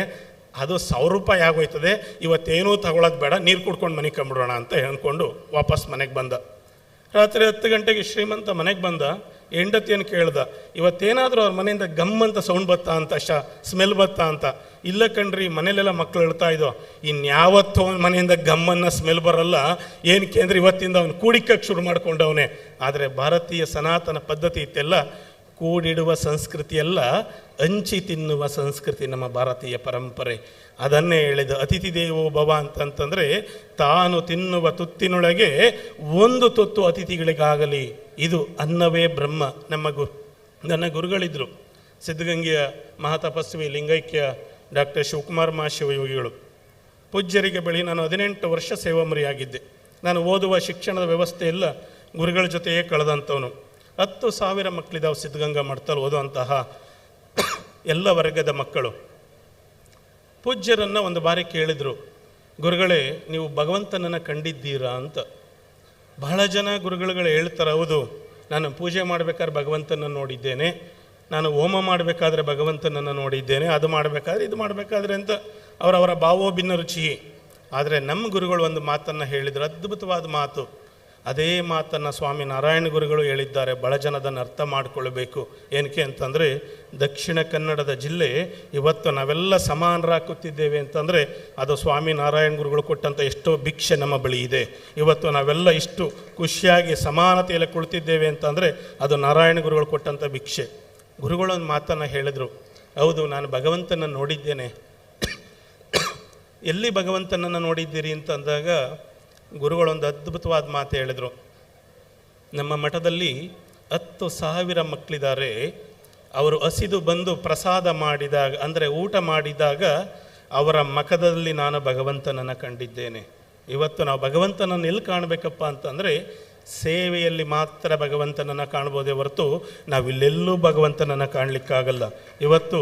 ಅದು 1000 ರೂಪಾಯಿ ಆಗೋಯ್ತದೆ, ಇವತ್ತೇನೂ ತಗೊಳ್ಳೋದು ಬೇಡ, ನೀರು ಕುಡ್ಕೊಂಡು ಮನೆಗೆ ಕಂಬಿಡೋಣ ಅಂತ ಹೇಳ್ಕೊಂಡು ವಾಪಸ್ ಮನೆಗೆ ಬಂದ. ರಾತ್ರಿ 10 ಗಂಟೆಗೆ ಶ್ರೀಮಂತ ಮನೆಗೆ ಬಂದ. ಹೆಂಡತಿಯನ್ನು ಕೇಳ್ದ, ಇವತ್ತೇನಾದರೂ ಅವ್ರ ಮನೆಯಿಂದ ಗಮ್ಮಂತ ಸೌಂಡ್ ಬತ್ತಾ ಅಂತ, ಸ್ಮೆಲ್ ಬತ್ತಾ ಅಂತ. ಇಲ್ಲ ಕಣ್ರಿ, ಮನೇಲೆಲ್ಲ ಮಕ್ಕಳು ಹೇಳ್ತಾ ಇದ್ದೋ, ಇನ್ಯಾವತ್ತೂ ಅವನ ಮನೆಯಿಂದ ಗಮ್ಮನ್ನ ಸ್ಮೆಲ್ ಬರಲ್ಲ. ಏನಕ್ಕೆ ಅಂದರೆ ಇವತ್ತಿಂದ ಅವನು ಕೂಡಿಕಕ್ಕೆ ಶುರು ಮಾಡ್ಕೊಂಡವನೇ. ಆದರೆ ಭಾರತೀಯ ಸನಾತನ ಪದ್ಧತಿ ಇತ್ತೆಲ್ಲ, ಕೂಡಿಡುವ ಸಂಸ್ಕೃತಿಯಲ್ಲ, ಹಂಚಿ ತಿನ್ನುವ ಸಂಸ್ಕೃತಿ ನಮ್ಮ ಭಾರತೀಯ ಪರಂಪರೆ. ಅದನ್ನೇ ಹೇಳಿದ, ಅತಿಥಿ ದೇವೋ ಭವ ಅಂತಂತಂದರೆ, ತಾನು ತಿನ್ನುವ ತುತ್ತಿನೊಳಗೆ ಒಂದು ತುತ್ತು ಅತಿಥಿಗಳಿಗಾಗಲಿ, ಇದು ಅನ್ನವೇ ಬ್ರಹ್ಮ. ನನ್ನ ಗುರುಗಳಿದ್ದರು, ಸಿದ್ಧಗಂಗೆಯ ಮಹಾತಪಸ್ವಿ ಲಿಂಗೈಕ್ಯ ಡಾಕ್ಟರ್ ಶಿವಕುಮಾರ ಶಿವಯೋಗಿಗಳು. ಪೂಜ್ಯರಿಗೆ ಬಳಿ ನಾನು 18 ವರ್ಷ ಸೇವಾಮರಿಯಾಗಿದ್ದೆ. ನಾನು ಓದುವ ಶಿಕ್ಷಣದ ವ್ಯವಸ್ಥೆ ಎಲ್ಲ ಗುರುಗಳ ಜೊತೆಯೇ ಕಳೆದಂಥವನು. 10,000 ಮಕ್ಕಳಿದ್ದಾವೆ ಸಿದ್ಧಗಂಗಾ ಮಠದಲ್ಲಿ ಓದುವಂತಹ ಎಲ್ಲ ವರ್ಗದ ಮಕ್ಕಳು. ಪೂಜ್ಯರನ್ನು ಒಂದು ಬಾರಿ ಕೇಳಿದರು, ಗುರುಗಳೇ ನೀವು ಭಗವಂತನನ್ನು ಕಂಡಿದ್ದೀರಾ ಅಂತ. ಬಹಳ ಜನ ಗುರುಗಳು ಹೇಳ್ತಾರೆ, ಹೌದು ನಾನು ಪೂಜೆ ಮಾಡಬೇಕಾದ್ರೆ ಭಗವಂತನನ್ನು ನೋಡಿದ್ದೇನೆ, ನಾನು ಹೋಮ ಮಾಡಬೇಕಾದ್ರೆ ಭಗವಂತನನ್ನು ನೋಡಿದ್ದೇನೆ, ಅದು ಮಾಡಬೇಕಾದ್ರೆ ಇದು ಮಾಡಬೇಕಾದ್ರೆ ಅಂತ ಅವರವರ ಭಾವೋಭಿನ್ನ ರುಚಿ. ಆದರೆ ನಮ್ಮ ಗುರುಗಳು ಒಂದು ಮಾತನ್ನು ಹೇಳಿದರು, ಅದ್ಭುತವಾದ ಮಾತು. ಅದೇ ಮಾತನ್ನು ಸ್ವಾಮಿ ನಾರಾಯಣ ಗುರುಗಳು ಹೇಳಿದ್ದಾರೆ. ಬಹಳ ಜನ ಅದನ್ನು ಅರ್ಥ ಮಾಡಿಕೊಳ್ಬೇಕು. ಏನಕ್ಕೆ ಅಂತಂದರೆ, ದಕ್ಷಿಣ ಕನ್ನಡದ ಜಿಲ್ಲೆ ಇವತ್ತು ನಾವೆಲ್ಲ ಸಮಾನರಾಗಿ ಕೂತಿದ್ದೇವೆ ಅಂತಂದರೆ ಅದು ಸ್ವಾಮಿ ನಾರಾಯಣ ಗುರುಗಳು ಕೊಟ್ಟಂಥ ಎಷ್ಟೋ ಭಿಕ್ಷೆ ನಮ್ಮ ಬಳಿ ಇದೆ. ಇವತ್ತು ನಾವೆಲ್ಲ ಇಷ್ಟು ಖುಷಿಯಾಗಿ ಸಮಾನತೆಯಲ್ಲಿ ಕುಳಿತಿದ್ದೇವೆ ಅಂತಂದರೆ ಅದು ನಾರಾಯಣ ಗುರುಗಳು ಕೊಟ್ಟಂಥ ಭಿಕ್ಷೆ. ಗುರುಗಳೊಂದು ಮಾತನ್ನು ಹೇಳಿದರು, ಹೌದು ನಾನು ಭಗವಂತನನ್ನು ನೋಡಿದ್ದೇನೆ. ಎಲ್ಲಿ ಭಗವಂತನನ್ನು ನೋಡಿದ್ದೀರಿ ಅಂತ ಅಂದಾಗ ಗುರುಗಳೊಂದು ಅದ್ಭುತವಾದ ಮಾತು ಹೇಳಿದರು. ನಮ್ಮ ಮಠದಲ್ಲಿ 10,000 ಮಕ್ಕಳಿದ್ದಾರೆ. ಅವರು ಹಸಿದು ಬಂದು ಪ್ರಸಾದ ಮಾಡಿದಾಗ, ಅಂದರೆ ಊಟ ಮಾಡಿದಾಗ ಅವರ ಮುಖದಲ್ಲಿ ನಾನು ಭಗವಂತನನ್ನು ಕಂಡಿದ್ದೇನೆ. ಇವತ್ತು ನಾವು ಭಗವಂತನನ್ನು ಎಲ್ಲಿ ಕಾಣಬೇಕಪ್ಪ ಅಂತಂದರೆ ಸೇವೆಯಲ್ಲಿ ಮಾತ್ರ ಭಗವಂತನನ್ನು ಕಾಣ್ಬೋದೇ ಹೊರತು ನಾವಿಲ್ಲೆಲ್ಲೂ ಭಗವಂತನನ್ನು ಕಾಣಲಿಕ್ಕಾಗಲ್ಲ. ಇವತ್ತು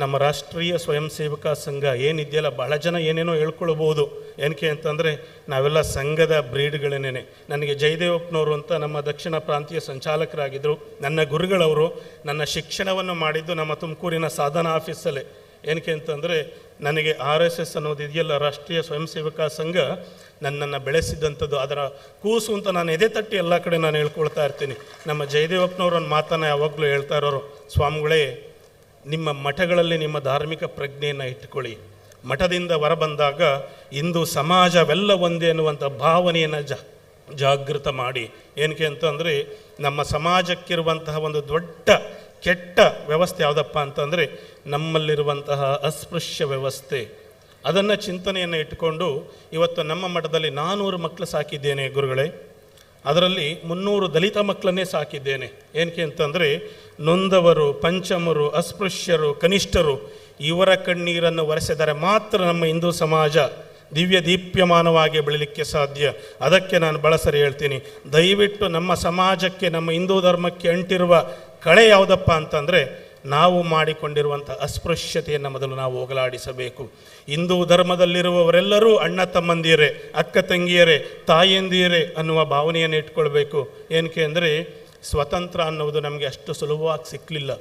ನಮ್ಮ ರಾಷ್ಟ್ರೀಯ ಸ್ವಯಂ ಸೇವಕ ಸಂಘ ಏನಿದೆಯಲ್ಲ, ಬಹಳ ಜನ ಏನೇನೋ ಹೇಳ್ಕೊಳ್ಬೋದು. ಏನಕ್ಕೆ ಅಂತಂದರೆ ನಾವೆಲ್ಲ ಸಂಘದ ಬ್ರೀಡ್ಗಳೇನೆ. ನನಗೆ ಜಯದೇವಪ್ಪನವರು ಅಂತ ನಮ್ಮ ದಕ್ಷಿಣ ಪ್ರಾಂತೀಯ ಸಂಚಾಲಕರಾಗಿದ್ದರು, ನನ್ನ ಗುರುಗಳವರು. ನನ್ನ ಶಿಕ್ಷಣವನ್ನು ಮಾಡಿದ್ದು ನಮ್ಮ ತುಮಕೂರಿನ ಸಾಧನಾ ಆಫೀಸಲ್ಲೇ. ಏನಕ್ಕೆ ಅಂತಂದರೆ ನನಗೆ RSS ಅನ್ನೋದು ಇದೆಯಲ್ಲ, ರಾಷ್ಟ್ರೀಯ ಸ್ವಯಂ ಸೇವಕ ಸಂಘ, ನನ್ನನ್ನು ಬೆಳೆಸಿದಂಥದ್ದು, ಅದರ ಕೂಸು ಅಂತ ನಾನು ಎದೆ ತಟ್ಟಿ ಎಲ್ಲ ಕಡೆ ನಾನು ಹೇಳ್ಕೊಳ್ತಾ ಇರ್ತೀನಿ. ನಮ್ಮ ಜಯದೇವಪ್ಪನವರು ಒಂದು ಮಾತನ್ನು ಯಾವಾಗಲೂ ಹೇಳ್ತಾ ಇರೋರು, ಸ್ವಾಮಿಗಳೇ ನಿಮ್ಮ ಮಠಗಳಲ್ಲಿ ನಿಮ್ಮ ಧಾರ್ಮಿಕ ಪ್ರಜ್ಞೆಯನ್ನು ಇಟ್ಟುಕೊಳ್ಳಿ. ಮಠದಿಂದ ಹೊರಬಂದಾಗ ಇಂದು ಸಮಾಜವೆಲ್ಲ ಒಂದೇ ಅನ್ನುವಂಥ ಭಾವನೆಯನ್ನು ಜಾಗೃತ ಮಾಡಿ. ಏನಕ್ಕೆ ಅಂತಂದರೆ ನಮ್ಮ ಸಮಾಜಕ್ಕಿರುವಂತಹ ಒಂದು ದೊಡ್ಡ ಕೆಟ್ಟ ವ್ಯವಸ್ಥೆ ಯಾವುದಪ್ಪ ಅಂತಂದರೆ ನಮ್ಮಲ್ಲಿರುವಂತಹ ಅಸ್ಪೃಶ್ಯ ವ್ಯವಸ್ಥೆ. ಅದನ್ನು ಚಿಂತನೆಯನ್ನು ಇಟ್ಟುಕೊಂಡು ಇವತ್ತು ನಮ್ಮ ಮಠದಲ್ಲಿ 400 ಮಕ್ಕಳು ಸಾಕಿದ್ದೇನೆ ಗುರುಗಳೇ. ಅದರಲ್ಲಿ 300 ದಲಿತ ಮಕ್ಕಳನ್ನೇ ಸಾಕಿದ್ದೇನೆ. ಏನಕ್ಕೆ ಅಂತಂದರೆ ನೊಂದವರು, ಪಂಚಮರು, ಅಸ್ಪೃಶ್ಯರು, ಕನಿಷ್ಠರು ಇವರ ಕಣ್ಣೀರನ್ನು ಒರೆಸಿದರೆ ಮಾತ್ರ ನಮ್ಮ ಹಿಂದೂ ಸಮಾಜ ದಿವ್ಯ ದೀಪ್ಯಮಾನವಾಗಿ ಬೆಳೀಲಿಕ್ಕೆ ಸಾಧ್ಯ. ಅದಕ್ಕೆ ನಾನು ಬಳಸರಿ ಹೇಳ್ತೀನಿ, ದಯವಿಟ್ಟು ನಮ್ಮ ಸಮಾಜಕ್ಕೆ, ನಮ್ಮ ಹಿಂದೂ ಧರ್ಮಕ್ಕೆ ಅಂಟಿರುವ ಕಳೆ ಯಾವುದಪ್ಪ ಅಂತಂದರೆ ನಾವು ಮಾಡಿಕೊಂಡಿರುವಂಥ ಅಸ್ಪೃಶ್ಯತೆಯನ್ನು ಮೊದಲು ನಾವು ಹೋಗಲಾಡಿಸಬೇಕು. ಹಿಂದೂ ಧರ್ಮದಲ್ಲಿರುವವರೆಲ್ಲರೂ ಅಣ್ಣ ತಮ್ಮಂದಿರೇ, ಅಕ್ಕ ತಂಗಿಯರೇ, ತಾಯಂದಿಯರೇ ಅನ್ನುವ ಭಾವನೆಯನ್ನು ಇಟ್ಕೊಳ್ಬೇಕು. ಏನಕ್ಕೆ ಅಂದರೆ ಸ್ವತಂತ್ರ ಅನ್ನೋದು ನಮಗೆ ಅಷ್ಟು ಸುಲಭವಾಗಿ ಸಿಕ್ಕಲಿಲ್ಲ.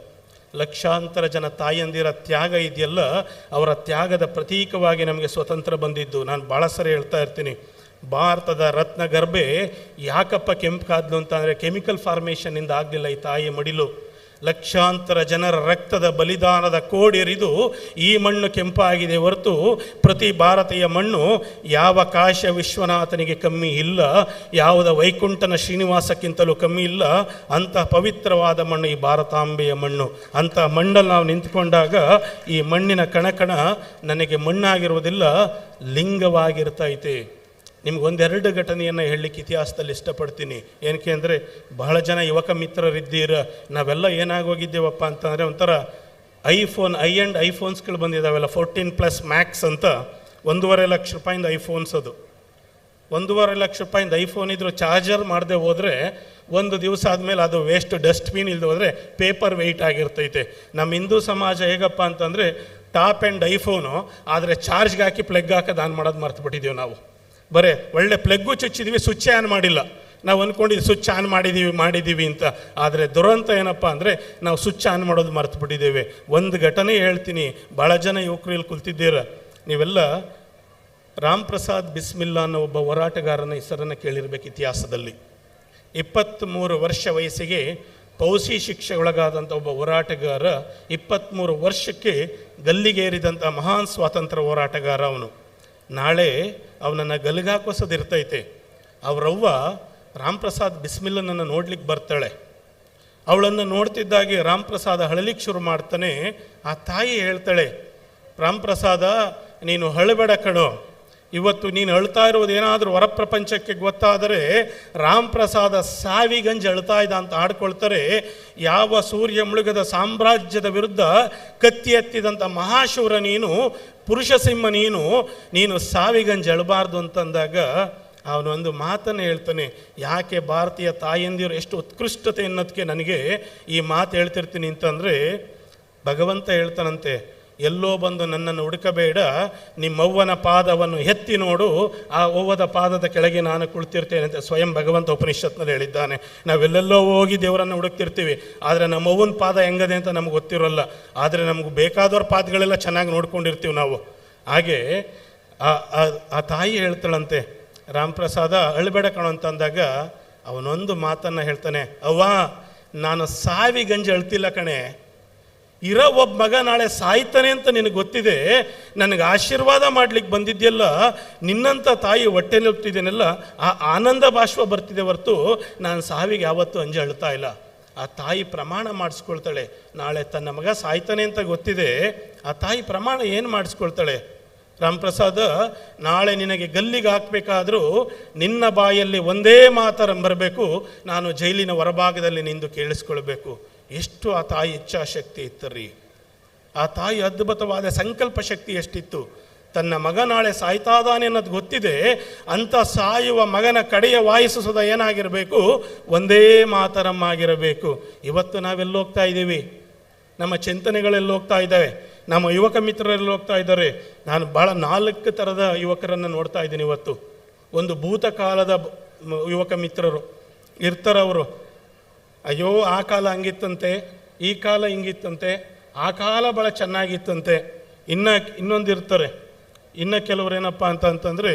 ಲಕ್ಷಾಂತರ ಜನ ತಾಯಂದಿರ ತ್ಯಾಗ ಇದೆಯಲ್ಲ, ಅವರ ತ್ಯಾಗದ ಪ್ರತೀಕವಾಗಿ ನಮಗೆ ಸ್ವತಂತ್ರ ಬಂದಿದ್ದು. ನಾನು ಭಾಳ ಸರಿ ಹೇಳ್ತಾ ಇರ್ತೀನಿ, ಭಾರತದ ರತ್ನಗರ್ಭೆ ಯಾಕಪ್ಪ ಕೆಂಪಾದ್ಲು ಅಂತಂದರೆ ಕೆಮಿಕಲ್ ಫಾರ್ಮೇಷನ್ನಿಂದ ಆಗಲಿಲ್ಲ ಈ ತಾಯಿ ಮಡಿಲು. ಲಕ್ಷಾಂತರ ಜನರ ರಕ್ತದ ಬಲಿದಾನದ ಕೋಡೆರಿದು ಈ ಮಣ್ಣು ಕೆಂಪಾಗಿದೆ ಹೊರತು ಪ್ರತಿ ಭಾರತೀಯ ಮಣ್ಣು ಯಾವ ಕಾಶ ವಿಶ್ವನಾಥನಿಗೆ ಕಮ್ಮಿ ಇಲ್ಲ, ಯಾವುದ ವೈಕುಂಠನ ಶ್ರೀನಿವಾಸಕ್ಕಿಂತಲೂ ಕಮ್ಮಿ ಇಲ್ಲ. ಅಂಥ ಪವಿತ್ರವಾದ ಮಣ್ಣು ಈ ಭಾರತಾಂಬೆಯ ಮಣ್ಣು. ಅಂಥ ಮಣ್ಣಲ್ಲಿ ನಾವು ನಿಂತ್ಕೊಂಡಾಗ ಈ ಮಣ್ಣಿನ ಕಣಕಣ ನನಗೆ ಮಣ್ಣಾಗಿರುವುದಿಲ್ಲ, ಲಿಂಗವಾಗಿರ್ತೈತೆ. ನಿಮ್ಗೊಂದೆರಡು ಘಟನೆಯನ್ನು ಹೇಳಲಿಕ್ಕೆ ಇತಿಹಾಸದಲ್ಲಿ ಇಷ್ಟಪಡ್ತೀನಿ. ಏನಕ್ಕೆ ಅಂದರೆ ಬಹಳ ಜನ ಯುವಕ ಮಿತ್ರರಿದ್ದೀರ, ನಾವೆಲ್ಲ ಏನಾಗೋಗಿದ್ದೇವಪ್ಪ ಅಂತಂದರೆ ಒಂಥರ ಐಫೋನ್ಸ್ಗಳು ಬಂದಿದ್ದಾವೆಲ್ಲ, 14+ ಮ್ಯಾಕ್ಸ್ ಅಂತ. 1.5 ಲಕ್ಷ ರೂಪಾಯಿಂದ ಐಫೋನ್ಸ್. ಅದು 1.5 ಲಕ್ಷ ರೂಪಾಯಿಂದ ಐಫೋನ್ ಇದ್ರೂ ಚಾರ್ಜರ್ ಮಾಡದೆ ಹೋದರೆ ಒಂದು ದಿವಸ ಆದಮೇಲೆ ಅದು ವೇಸ್ಟ್, ಡಸ್ಟ್ಬಿನ್ ಇಲ್ಲದೆ ಹೋದರೆ ಪೇಪರ್ ವೆಯ್ಟ್ ಆಗಿರ್ತೈತೆ. ನಮ್ಮ ಹಿಂದೂ ಸಮಾಜ ಹೇಗಪ್ಪ ಅಂತಂದರೆ ಟಾಪ್ ಆ್ಯಂಡ್ ಐಫೋನು, ಆದರೆ ಚಾರ್ಜ್ಗೆ ಹಾಕಿ ಪ್ಲಗ್ ಹಾಕೋದು ಆನ್ ಮಾಡೋದು ಮರ್ತುಬಿಟ್ಟಿದ್ದೀವಿ ನಾವು. ಬರೇ ಒಳ್ಳೆ ಪ್ಲಗ್ಗು ಚುಚ್ಚಿದ್ದೀವಿ, ಸ್ವಿಚ್ ಆನ್ ಮಾಡಿಲ್ಲ. ನಾವು ಅಂದ್ಕೊಂಡಿದ್ದು ಸ್ವಿಚ್ ಆನ್ ಮಾಡಿದ್ದೀವಿ ಅಂತ. ಆದರೆ ದುರಂತ ಏನಪ್ಪ ಅಂದರೆ ನಾವು ಸ್ವಿಚ್ ಆನ್ ಮಾಡೋದು ಮರ್ತು ಬಿಟ್ಟಿದ್ದೇವೆ. ಒಂದು ಘಟನೆ ಹೇಳ್ತೀನಿ, ಭಾಳ ಜನ ಯುವಕರು ಇಲ್ಲಿ ಕುಳಿತಿದ್ದೀರ. ನೀವೆಲ್ಲ ರಾಮ್ ಪ್ರಸಾದ್ ಬಿಸ್ಮಿಲ್ಲಾ ಅನ್ನೋ ಒಬ್ಬ ಹೋರಾಟಗಾರನ ಹೆಸರನ್ನು ಕೇಳಿರ್ಬೇಕು ಇತಿಹಾಸದಲ್ಲಿ. 23 ವರ್ಷ ವಯಸ್ಸಿಗೆ ಪೌಸಿ ಶಿಕ್ಷೆಗೊಳಗಾದಂಥ ಒಬ್ಬ ಹೋರಾಟಗಾರ, 23 ವರ್ಷಕ್ಕೆ ಗಲ್ಲಿಗೇರಿದಂಥ ಮಹಾನ್ ಸ್ವಾತಂತ್ರ್ಯ ಹೋರಾಟಗಾರ ಅವನು. ನಾಳೆ ಅವನನ್ನು ಗಲ್ಲಿಗಾಕೋಸೋದಿರ್ತೈತೆ. ಅವರವ್ವ ರಾಮ್ ಪ್ರಸಾದ್ ಬಿಸ್ಮಿಲ್ಲನನ್ನು ನೋಡ್ಲಿಕ್ಕೆ ಬರ್ತಾಳೆ. ಅವಳನ್ನು ನೋಡ್ತಿದ್ದಾಗೆ ರಾಮ್ ಪ್ರಸಾದ ಅಳಲಿಕ್ಕೆ ಶುರು ಮಾಡ್ತಾನೆ. ಆ ತಾಯಿ ಹೇಳ್ತಾಳೆ, ರಾಮ್ ಪ್ರಸಾದ ನೀನು ಅಳಬೇಡ ಕಣೋ, ಇವತ್ತು ನೀನು ಅಳ್ತಾ ಇರೋದು ಏನಾದರೂ ಹೊರಪ್ರಪಂಚಕ್ಕೆ ಗೊತ್ತಾದರೆ ರಾಮ್ ಪ್ರಸಾದ ಸಾವಿಗಂಜ್ ಅಳ್ತಾ ಇದ್ದ ಅಂತ ಆಡ್ಕೊಳ್ತಾರೆ. ಯಾವ ಸೂರ್ಯ ಮುಳುಗದ ಸಾಮ್ರಾಜ್ಯದ ವಿರುದ್ಧ ಕತ್ತಿ ಎತ್ತಿದಂಥ ಮಹಾಶೂರ ನೀನು, ಪುರುಷ ಸಿಂಹ ನೀನು ಸಾವಿಗಂಜ್ ಅಳಬಾರ್ದು ಅಂತಂದಾಗ ಅವನೊಂದು ಮಾತನ್ನು ಹೇಳ್ತಾನೆ. ಯಾಕೆ ಭಾರತೀಯ ತಾಯಂದಿರು ಎಷ್ಟು ಉತ್ಕೃಷ್ಟತೆ ಅನ್ನೋದಕ್ಕೆ ನನಗೆ ಈ ಮಾತು ಹೇಳ್ತಿರ್ತೀನಿ ಅಂತಂದರೆ, ಭಗವಂತ ಹೇಳ್ತಾನಂತೆ, ಎಲ್ಲೋ ಬಂದು ನನ್ನನ್ನು ಹುಡುಕಬೇಡ, ನಿಮ್ಮವ್ವನ ಪಾದವನ್ನು ಎತ್ತಿ ನೋಡು, ಆ ಅವ್ವದ ಪಾದದ ಕೆಳಗೆ ನಾನು ಕುಳಿತಿರ್ತೇನೆ ಅಂತ ಸ್ವಯಂ ಭಗವಂತ ಉಪನಿಷತ್ನಲ್ಲಿ ಹೇಳಿದ್ದಾನೆ. ನಾವೆಲ್ಲೆಲ್ಲೋ ಹೋಗಿ ದೇವರನ್ನು ಹುಡುಕ್ತಿರ್ತೀವಿ, ಆದರೆ ನಮ್ಮ ಅವ್ವನ ಪಾದ ಹೆಂಗದೆ ಅಂತ ನಮ್ಗೆ ಗೊತ್ತಿರೋಲ್ಲ. ಆದರೆ ನಮ್ಗೆ ಬೇಕಾದವ್ರ ಪಾದಗಳೆಲ್ಲ ಚೆನ್ನಾಗಿ ನೋಡ್ಕೊಂಡಿರ್ತೀವಿ ನಾವು. ಹಾಗೆ ಆ ತಾಯಿ ಹೇಳ್ತಾಳಂತೆ, ರಾಮ್ ಪ್ರಸಾದ ಅಳಬೇಡ ಕಣೋ ಅಂತಂದಾಗ ಅವನೊಂದು ಮಾತನ್ನು ಹೇಳ್ತಾನೆ, ಅವ್ವ ನಾನು ಸಾವಿಗಂಜಿ ಅಳ್ತಿಲ್ಲ ಕಣೆ, ಇರೋ ಒಬ್ಬ ಮಗ ನಾಳೆ ಸಾಯ್ತಾನೆ ಅಂತ ನಿನಗೆ ಗೊತ್ತಿದೆ, ನನಗೆ ಆಶೀರ್ವಾದ ಮಾಡ್ಲಿಕ್ಕೆ ಬಂದಿದ್ದೆಲ್ಲ, ನಿನ್ನಂಥ ತಾಯಿ ಹೊಟ್ಟೆಲಿ ಹುಟ್ಟಿದ್ದೇನೆಲ್ಲ ಆ ಆನಂದ ಬಾಷ್ಪ ಬರ್ತಿದೆ ಹೊರತು ನಾನು ಸಾವಿಗೆ ಯಾವತ್ತೂ ಅಂಜಿ ಅಳ್ತಾ ಇಲ್ಲ. ಆ ತಾಯಿ ಪ್ರಮಾಣ ಮಾಡಿಸ್ಕೊಳ್ತಾಳೆ. ನಾಳೆ ತನ್ನ ಮಗ ಸಾಯ್ತಾನೆ ಅಂತ ಗೊತ್ತಿದೆ, ಆ ತಾಯಿ ಪ್ರಮಾಣ ಏನು ಮಾಡಿಸ್ಕೊಳ್ತಾಳೆ, ರಾಮ್ ಪ್ರಸಾದ ನಾಳೆ ನಿನಗೆ ಗಲ್ಲಿಗೆ ಹಾಕಬೇಕಾದ್ರೂ ನಿನ್ನ ಬಾಯಲ್ಲಿ ಒಂದೇ ಮಾತರಂ ಬರಬೇಕು, ನಾನು ಜೈಲಿನ ಹೊರಭಾಗದಲ್ಲಿ ನಿಂದು ಕೇಳಿಸ್ಕೊಳ್ಬೇಕು. ಎಷ್ಟು ಆ ತಾಯಿ ಇಚ್ಛಾಶಕ್ತಿ ಇತ್ತರಿ. ಆ ತಾಯಿ ಅದ್ಭುತವಾದ ಸಂಕಲ್ಪ ಶಕ್ತಿ ಎಷ್ಟಿತ್ತು. ತನ್ನ ಮಗ ನಾಳೆ ಸಾಯ್ತಾದಾನೆ ಅನ್ನೋದು ಗೊತ್ತಿದೆ, ಅಂಥ ಸಾಯುವ ಮಗನ ಕಡೆಯ ವಾಯಿಸು ಸುದ ಏನಾಗಿರಬೇಕು, ಒಂದೇ ಮಾತರಂ ಆಗಿರಬೇಕು. ಇವತ್ತು ನಾವೆಲ್ಲ ಹೋಗ್ತಾ ಇದ್ದೀವಿ, ನಮ್ಮ ಚಿಂತನೆಗಳೆಲ್ಲ ಹೋಗ್ತಾ ಇದ್ದಾವೆ, ನಮ್ಮ ಯುವಕ ಮಿತ್ರರೆಲ್ಲ ಹೋಗ್ತಾ ಇದ್ದಾರೆ. ನಾನು ಭಾಳ 4 ಥರದ ಯುವಕರನ್ನು ನೋಡ್ತಾ ಇದ್ದೀನಿ ಇವತ್ತು. ಒಂದು ಭೂತಕಾಲದ ಯುವಕ ಮಿತ್ರರು ಇರ್ತಾರವರು, ಅಯ್ಯೋ ಆ ಕಾಲ ಹಂಗಿತ್ತಂತೆ, ಈ ಕಾಲ ಹಿಂಗಿತ್ತಂತೆ, ಆ ಕಾಲ ಭಾಳ ಚೆನ್ನಾಗಿತ್ತಂತೆ. ಇನ್ನೊಂದು ಇರ್ತಾರೆ, ಇನ್ನು ಕೆಲವರು ಏನಪ್ಪ ಅಂತಂದರೆ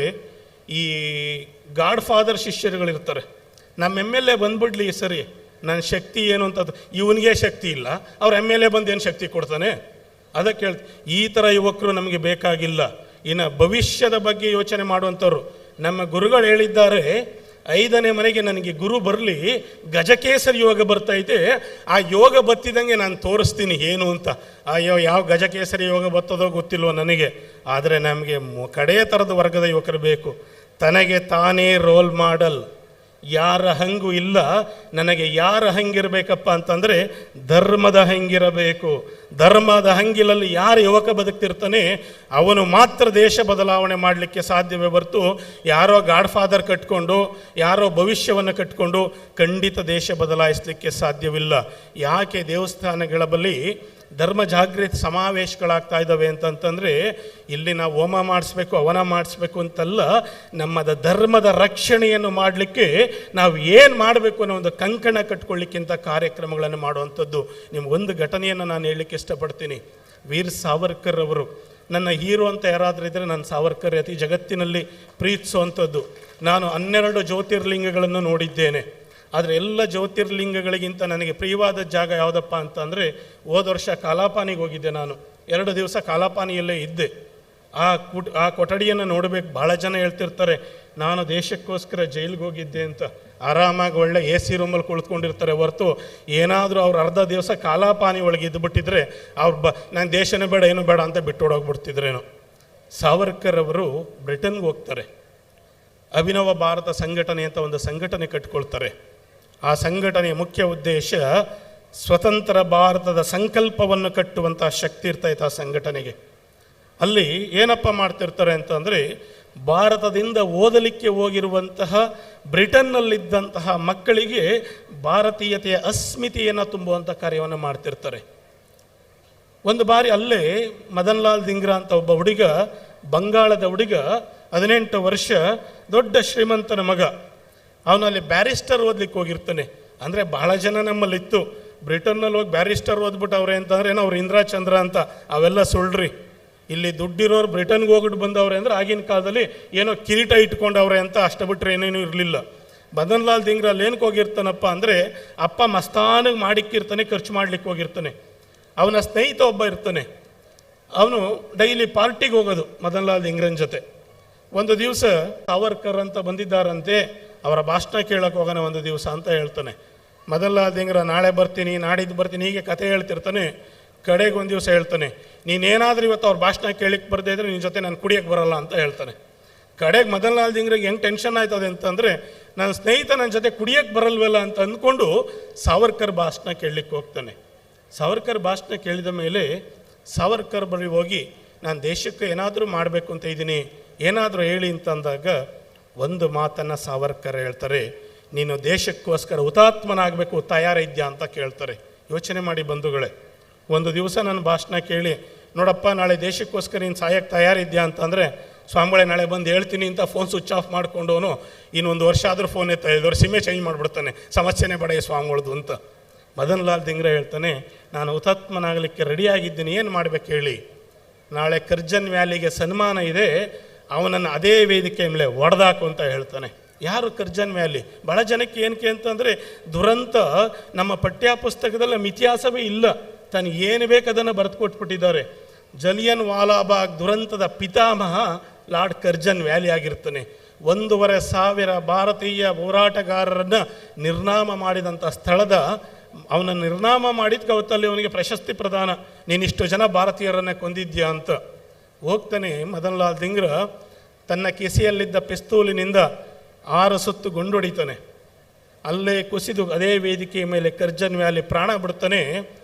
ಈ ಗಾಡ್ ಫಾದರ್ ಶಿಷ್ಯರುಗಳಿರ್ತಾರೆ. ನಮ್ಮ MLA ಬಂದ್ಬಿಡ್ಲಿ ಸರಿ, ನನ್ನ ಶಕ್ತಿ ಏನು ಅಂತದ್ದು, ಇವನಿಗೆ ಶಕ್ತಿ ಇಲ್ಲ, ಅವ್ರ MLA ಬಂದು ಏನು ಶಕ್ತಿ ಕೊಡ್ತಾನೆ? ಅದಕ್ಕೆ ಈ ಥರ ಯುವಕರು ನಮಗೆ ಬೇಕಾಗಿಲ್ಲ. ಇನ್ನು ಭವಿಷ್ಯದ ಬಗ್ಗೆ ಯೋಚನೆ ಮಾಡುವಂಥವ್ರು. ನಮ್ಮ ಗುರುಗಳು ಹೇಳಿದ್ದಾರೆ, 5ನೇ ಮನೆಗೆ ನನಗೆ ಗುರು ಬರಲಿ, ಗಜಕೇಸರಿ ಯೋಗ ಬರ್ತೈತೆ, ಆ ಯೋಗ ಬತ್ತಿದಂಗೆ ನಾನು ತೋರಿಸ್ತೀನಿ ಏನು ಅಂತ. ಅಯ್ಯೋ ಯಾವ ಗಜಕೇಸರಿ ಯೋಗ ಬರ್ತದೋ ಗೊತ್ತಿಲ್ವೋ ನನಗೆ, ಆದರೆ ನಮಗೆ ಕಡೆಯ ಥರದ ವರ್ಗದ ಯುವಕರು ಬೇಕು. ತನಗೆ ತಾನೇ ರೋಲ್ ಮಾಡಲ್, ಯಾರ ಹಂಗೂ ಇಲ್ಲ, ನನಗೆ ಯಾರ ಹಂಗಿರಬೇಕಪ್ಪ ಅಂತಂದರೆ ಧರ್ಮದ ಹಂಗಿರಬೇಕು. ಧರ್ಮದ ಹಂಗಿಲಲ್ಲಿ ಯಾರು ಯುವಕ ಬದುಕ್ತಿರ್ತಾನೆ ಅವನು ಮಾತ್ರ ದೇಶ ಬದಲಾವಣೆ ಮಾಡಲಿಕ್ಕೆ ಸಾಧ್ಯವೇ ಹೊರತು ಯಾರೋ ಗಾಡ್ ಫಾದರ್ ಕಟ್ಕೊಂಡು, ಯಾರೋ ಭವಿಷ್ಯವನ್ನು ಕಟ್ಕೊಂಡು ಖಂಡಿತ ದೇಶ ಬದಲಾಯಿಸಲಿಕ್ಕೆ ಸಾಧ್ಯವಿಲ್ಲ. ಯಾಕೆ ದೇವಸ್ಥಾನಗಳ ಬಳಿ ಧರ್ಮ ಜಾಗೃತಿ ಸಮಾವೇಶಗಳಾಗ್ತಾ ಇದ್ದಾವೆ ಅಂತಂತಂದರೆ, ಇಲ್ಲಿ ನಾವು ಹೋಮ ಮಾಡಿಸ್ಬೇಕು, ಅವನ ಮಾಡಿಸ್ಬೇಕು ಅಂತಲ್ಲ, ನಮ್ಮದ ಧರ್ಮದ ರಕ್ಷಣೆಯನ್ನು ಮಾಡಲಿಕ್ಕೆ ನಾವು ಏನು ಮಾಡಬೇಕು ಅನ್ನೋ ಒಂದು ಕಂಕಣ ಕಟ್ಕೊಳ್ಳಿಕ್ಕಿಂತ ಕಾರ್ಯಕ್ರಮಗಳನ್ನು ಮಾಡುವಂಥದ್ದು. ನಿಮ್ಗೊಂದು ಘಟನೆಯನ್ನು ನಾನು ಹೇಳಲಿಕ್ಕೆ ಇಷ್ಟಪಡ್ತೀನಿ. ವೀರ್ ಸಾವರ್ಕರ್ ಅವರು ನನ್ನ ಹೀರೋ ಅಂತ ಯಾರಾದರೂ ಇದ್ದರೆ ನಾನು ಸಾವರ್ಕರ್ ಅತಿ ಜಗತ್ತಿನಲ್ಲಿ ಪ್ರೀತಿಸುವಂಥದ್ದು. ನಾನು 12 ಜ್ಯೋತಿರ್ಲಿಂಗಗಳನ್ನು ನೋಡಿದ್ದೇನೆ. ಆದರೆ ಎಲ್ಲ ಜ್ಯೋತಿರ್ಲಿಂಗಗಳಿಗಿಂತ ನನಗೆ ಪ್ರಿಯವಾದ ಜಾಗ ಯಾವುದಪ್ಪ ಅಂತಂದರೆ, ಹೋದ ವರ್ಷ ಕಾಲಾಪಾನಿಗೆ ಹೋಗಿದ್ದೆ. ನಾನು 2 ದಿವಸ ಕಾಲಾಪಾನಿಯಲ್ಲೇ ಇದ್ದೆ. ಆ ಕೊಠಡಿಯನ್ನು ನೋಡಬೇಕು. ಭಾಳ ಜನ ಹೇಳ್ತಿರ್ತಾರೆ ನಾನು ದೇಶಕ್ಕೋಸ್ಕರ ಜೈಲಿಗೆ ಹೋಗಿದ್ದೆ ಅಂತ. ಆರಾಮಾಗಿ ಒಳ್ಳೆ AC ರೂಮಲ್ಲಿ ಕುಳಿತುಕೊಂಡಿರ್ತಾರೆ ಹೊರತು ಏನಾದರೂ ಅವ್ರು ಅರ್ಧ ದಿವಸ ಕಾಲಾಪಾನಿ ಒಳಗೆ ಇದ್ದುಬಿಟ್ಟಿದ್ರೆ ಅವ್ರು ನಾನು ದೇಶನೇ ಬೇಡ ಏನು ಬೇಡ ಅಂತ ಬಿಟ್ಟೋಡೋಗ್ಬಿಡ್ತಿದ್ರೇನೋ. ಸಾವರ್ಕರ್ ಅವರು ಬ್ರಿಟನ್ಗೆ ಹೋಗ್ತಾರೆ. ಅಭಿನವ ಭಾರತ ಸಂಘಟನೆ ಅಂತ ಒಂದು ಸಂಘಟನೆ ಕಟ್ಕೊಳ್ತಾರೆ. ಆ ಸಂಘಟನೆಯ ಮುಖ್ಯ ಉದ್ದೇಶ ಸ್ವತಂತ್ರ ಭಾರತದ ಸಂಕಲ್ಪವನ್ನು ಕಟ್ಟುವಂಥ ಶಕ್ತಿ ಇರ್ತೈತೆ ಆ ಸಂಘಟನೆಗೆ. ಅಲ್ಲಿ ಏನಪ್ಪ ಮಾಡ್ತಿರ್ತಾರೆ ಅಂತಂದರೆ, ಭಾರತದಿಂದ ಓದಲಿಕ್ಕೆ ಹೋಗಿರುವಂತಹ ಬ್ರಿಟನ್ನಲ್ಲಿದ್ದಂತಹ ಮಕ್ಕಳಿಗೆ ಭಾರತೀಯತೆಯ ಅಸ್ಮಿತೆಯನ್ನು ತುಂಬುವಂಥ ಕಾರ್ಯವನ್ನು ಮಾಡ್ತಿರ್ತಾರೆ. ಒಂದು ಬಾರಿ ಅಲ್ಲೇ ಮದನ್ ಲಾಲ್ ಧಿಂಗ್ರಾ ಅಂತ ಒಬ್ಬ ಹುಡುಗ, ಬಂಗಾಳದ ಹುಡುಗ, 18 ವರ್ಷ, ದೊಡ್ಡ ಶ್ರೀಮಂತನ ಮಗ. ಅವನಲ್ಲಿ ಬ್ಯಾರಿಸ್ಟರ್ ಓದ್ಲಿಕ್ಕೆ ಹೋಗಿರ್ತಾನೆ. ಅಂದರೆ ಬಹಳ ಜನ ನಮ್ಮಲ್ಲಿತ್ತು ಬ್ರಿಟನ್ನಲ್ಲಿ ಹೋಗಿ ಬ್ಯಾರಿಸ್ಟರ್ ಓದ್ಬಿಟ್ಟವ್ರೆ ಅಂತಂದ್ರೆ ಅವ್ರು ಇಂದ್ರ ಚಂದ್ರ ಅಂತ. ಅವೆಲ್ಲ ಸುಳ್ಳ್ರಿ. ಇಲ್ಲಿ ದುಡ್ಡಿರೋರು ಬ್ರಿಟನ್ಗೆ ಹೋಗ್ಬಿಟ್ಟು ಬಂದವ್ರೆ ಅಂದರೆ ಆಗಿನ ಕಾಲದಲ್ಲಿ ಏನೋ ಕಿರೀಟ ಇಟ್ಕೊಂಡವ್ರೆ ಅಂತ, ಅಷ್ಟ ಬಿಟ್ಟರೆ ಏನೇನೂ ಇರಲಿಲ್ಲ. ಮದನ್ ಲಾಲ್ ಧಿಂಗ್ರಾ ಅಲ್ಲಿ ಏನಕ್ಕೆ ಹೋಗಿರ್ತಾನಪ್ಪ ಅಂದರೆ, ಅಪ್ಪ ಮಸ್ತಾನಿಗೆ ಮಾಡಿಕ್ಕಿರ್ತಾನೆ, ಖರ್ಚು ಮಾಡ್ಲಿಕ್ಕೆ ಹೋಗಿರ್ತಾನೆ. ಅವನ ಸ್ನೇಹಿತ ಒಬ್ಬ ಇರ್ತಾನೆ, ಅವನು ಡೈಲಿ ಪಾರ್ಟಿಗೆ ಹೋಗೋದು ಮದನ್ ಲಾಲ್ ಧಿಂಗ್ರನ್ ಜೊತೆ. ಒಂದು ದಿವಸ ಸಾವರ್ಕರ್ ಅಂತ ಬಂದಿದ್ದಾರಂತೆ, ಅವರ ಭಾಷಣ ಕೇಳಕ್ಕೆ ಹೋಗೋಣ ಒಂದು ದಿವಸ ಅಂತ ಹೇಳ್ತಾನೆ. ಮದನ್ ಲಾಲ್ ಧಿಂಗ್ರಾ ನಾಳೆ ಬರ್ತೀನಿ, ನಾಡಿದ್ದು ಬರ್ತೀನಿ, ಹೀಗೆ ಕತೆ ಹೇಳ್ತಿರ್ತಾನೆ. ಕಡೆಗೆ ಒಂದು ದಿವಸ ಹೇಳ್ತಾನೆ, ನೀನೇನಾದರೂ ಇವತ್ತು ಅವ್ರ ಭಾಷಣ ಕೇಳಕ್ಕೆ ಬರದೇ ಇದ್ರೆ ನಿನ್ನ ಜೊತೆ ನಾನು ಕುಡಿಯೋಕ್ಕೆ ಬರಲ್ಲ ಅಂತ ಹೇಳ್ತಾನೆ. ಕಡೆಗೆ ಮದನ್ ಲಾಲ್ ಧಿಂಗ್ರಿಗೆ ಹೆಂಗೆ ಟೆನ್ಷನ್ ಆಯ್ತದೆ ಅಂತಂದರೆ, ನನ್ನ ಸ್ನೇಹಿತ ನನ್ನ ಜೊತೆ ಕುಡಿಯೋಕ್ಕೆ ಬರಲ್ವಲ್ಲ ಅಂತ ಅಂದ್ಕೊಂಡು ಸಾವರ್ಕರ್ ಭಾಷಣ ಕೇಳಲಿಕ್ಕೆ ಹೋಗ್ತಾನೆ. ಸಾವರ್ಕರ್ ಭಾಷಣ ಕೇಳಿದ ಮೇಲೆ ಸಾವರ್ಕರ್ ಬಳಿ ಹೋಗಿ, ನಾನು ದೇಶಕ್ಕೆ ಏನಾದರೂ ಮಾಡಬೇಕು ಅಂತ ಇದ್ದೀನಿ, ಏನಾದರೂ ಹೇಳಿ ಅಂತಂದಾಗ ಒಂದು ಮಾತನ್ನು ಸಾವರ್ಕರ್ ಹೇಳ್ತಾರೆ, ನೀನು ದೇಶಕ್ಕೋಸ್ಕರ ಹುತಾತ್ಮನಾಗಬೇಕು, ತಯಾರಿದ್ಯಾ ಅಂತ ಕೇಳ್ತಾರೆ. ಯೋಚನೆ ಮಾಡಿ ಬಂಧುಗಳೇ, ಒಂದು ದಿವಸ ನನ್ನ ಭಾಷಣ ಕೇಳಿ, ನೋಡಪ್ಪ ನಾಳೆ ದೇಶಕ್ಕೋಸ್ಕರ ನೀನು ಸಾಯಕ್ಕೆ ತಯಾರಿದ್ಯಾ ಅಂತಂದರೆ, ಸ್ವಾಮಿಗಳೇ ನಾಳೆ ಬಂದು ಹೇಳ್ತೀನಿ ಅಂತ ಫೋನ್ ಸ್ವಿಚ್ ಆಫ್ ಮಾಡ್ಕೊಂಡವನು ಇನ್ನೊಂದು ವರ್ಷ ಆದರೂ ಫೋನ್ ಎತ್ತ, 5 ವರ್ಷ ಸಿಮ್ಮೆ ಚೇಂಜ್ ಮಾಡಿಬಿಡ್ತಾನೆ, ಸಮಸ್ಯೆನೇ ಬಡೆಯ ಸ್ವಾಮಿಗಳದು ಅಂತ. ಮದನ್ ಲಾಲ್ ಧಿಂಗ್ರಾ ಹೇಳ್ತಾನೆ, ನಾನು ಹುತಾತ್ಮನಾಗಲಿಕ್ಕೆ ರೆಡಿಯಾಗಿದ್ದೀನಿ, ಏನು ಮಾಡಬೇಕು ಹೇಳಿ. ನಾಳೆ ಕರ್ಜನ್ ವ್ಯಾಲಿಗೆ ಸನ್ಮಾನ ಇದೆ, ಅವನನ್ನು ಅದೇ ವೇದಿಕೆ ಮೇಲೆ ಒಡೆದಾಕು ಅಂತ ಹೇಳ್ತಾನೆ. ಯಾರು ಕರ್ಜನ್ ವ್ಯಾಲಿ? ಭಾಳ ಜನಕ್ಕೆ ಏನಕ್ಕೆ ಅಂತಂದರೆ, ದುರಂತ ನಮ್ಮ ಪಠ್ಯಪುಸ್ತಕದಲ್ಲಿ ಇತಿಹಾಸವೇ ಇಲ್ಲ. ತಾನು ಏನು ಬೇಕು ಅದನ್ನು ಬರೆದು ಕೊಟ್ಬಿಟ್ಟಿದ್ದಾರೆ. ಜಲಿಯನ್ ವಾಲಾಬಾಗ್ ದುರಂತದ ಪಿತಾಮಹ ಲಾರ್ಡ್ ಕರ್ಜನ್ ವ್ಯಾಲಿ ಆಗಿರ್ತಾನೆ. 1,500 ಭಾರತೀಯ ಹೋರಾಟಗಾರರನ್ನು ನಿರ್ನಾಮ ಮಾಡಿದಂಥ ಸ್ಥಳದ ಅವನನ್ನು ನಿರ್ನಾಮ ಮಾಡಿದ್ಕೆ ಅವತ್ತಲ್ಲಿ ಅವನಿಗೆ ಪ್ರಶಸ್ತಿ ಪ್ರದಾನ, ನೀನಿಷ್ಟು ಜನ ಭಾರತೀಯರನ್ನು ಕೊಂದಿದ್ಯಾ ಅಂತ. ಹೋಗ್ತಾನೆ ಮದನ್ ಲಾಲ್ ಧಿಂಗ್ರಾ, ತನ್ನ ಕಿಸೆಯಲ್ಲಿದ್ದ ಪಿಸ್ತೂಲಿನಿಂದ 6 ಸುತ್ತು ಗುಂಡೊಡಿತಾನೆ. ಅಲ್ಲೇ ಕುಸಿದು ಅದೇ ವೇದಿಕೆಯ ಮೇಲೆ ಕರ್ಜನ್ ವ್ಯಾಲಿ ಪ್ರಾಣ ಬಿಡ್ತಾನೆ.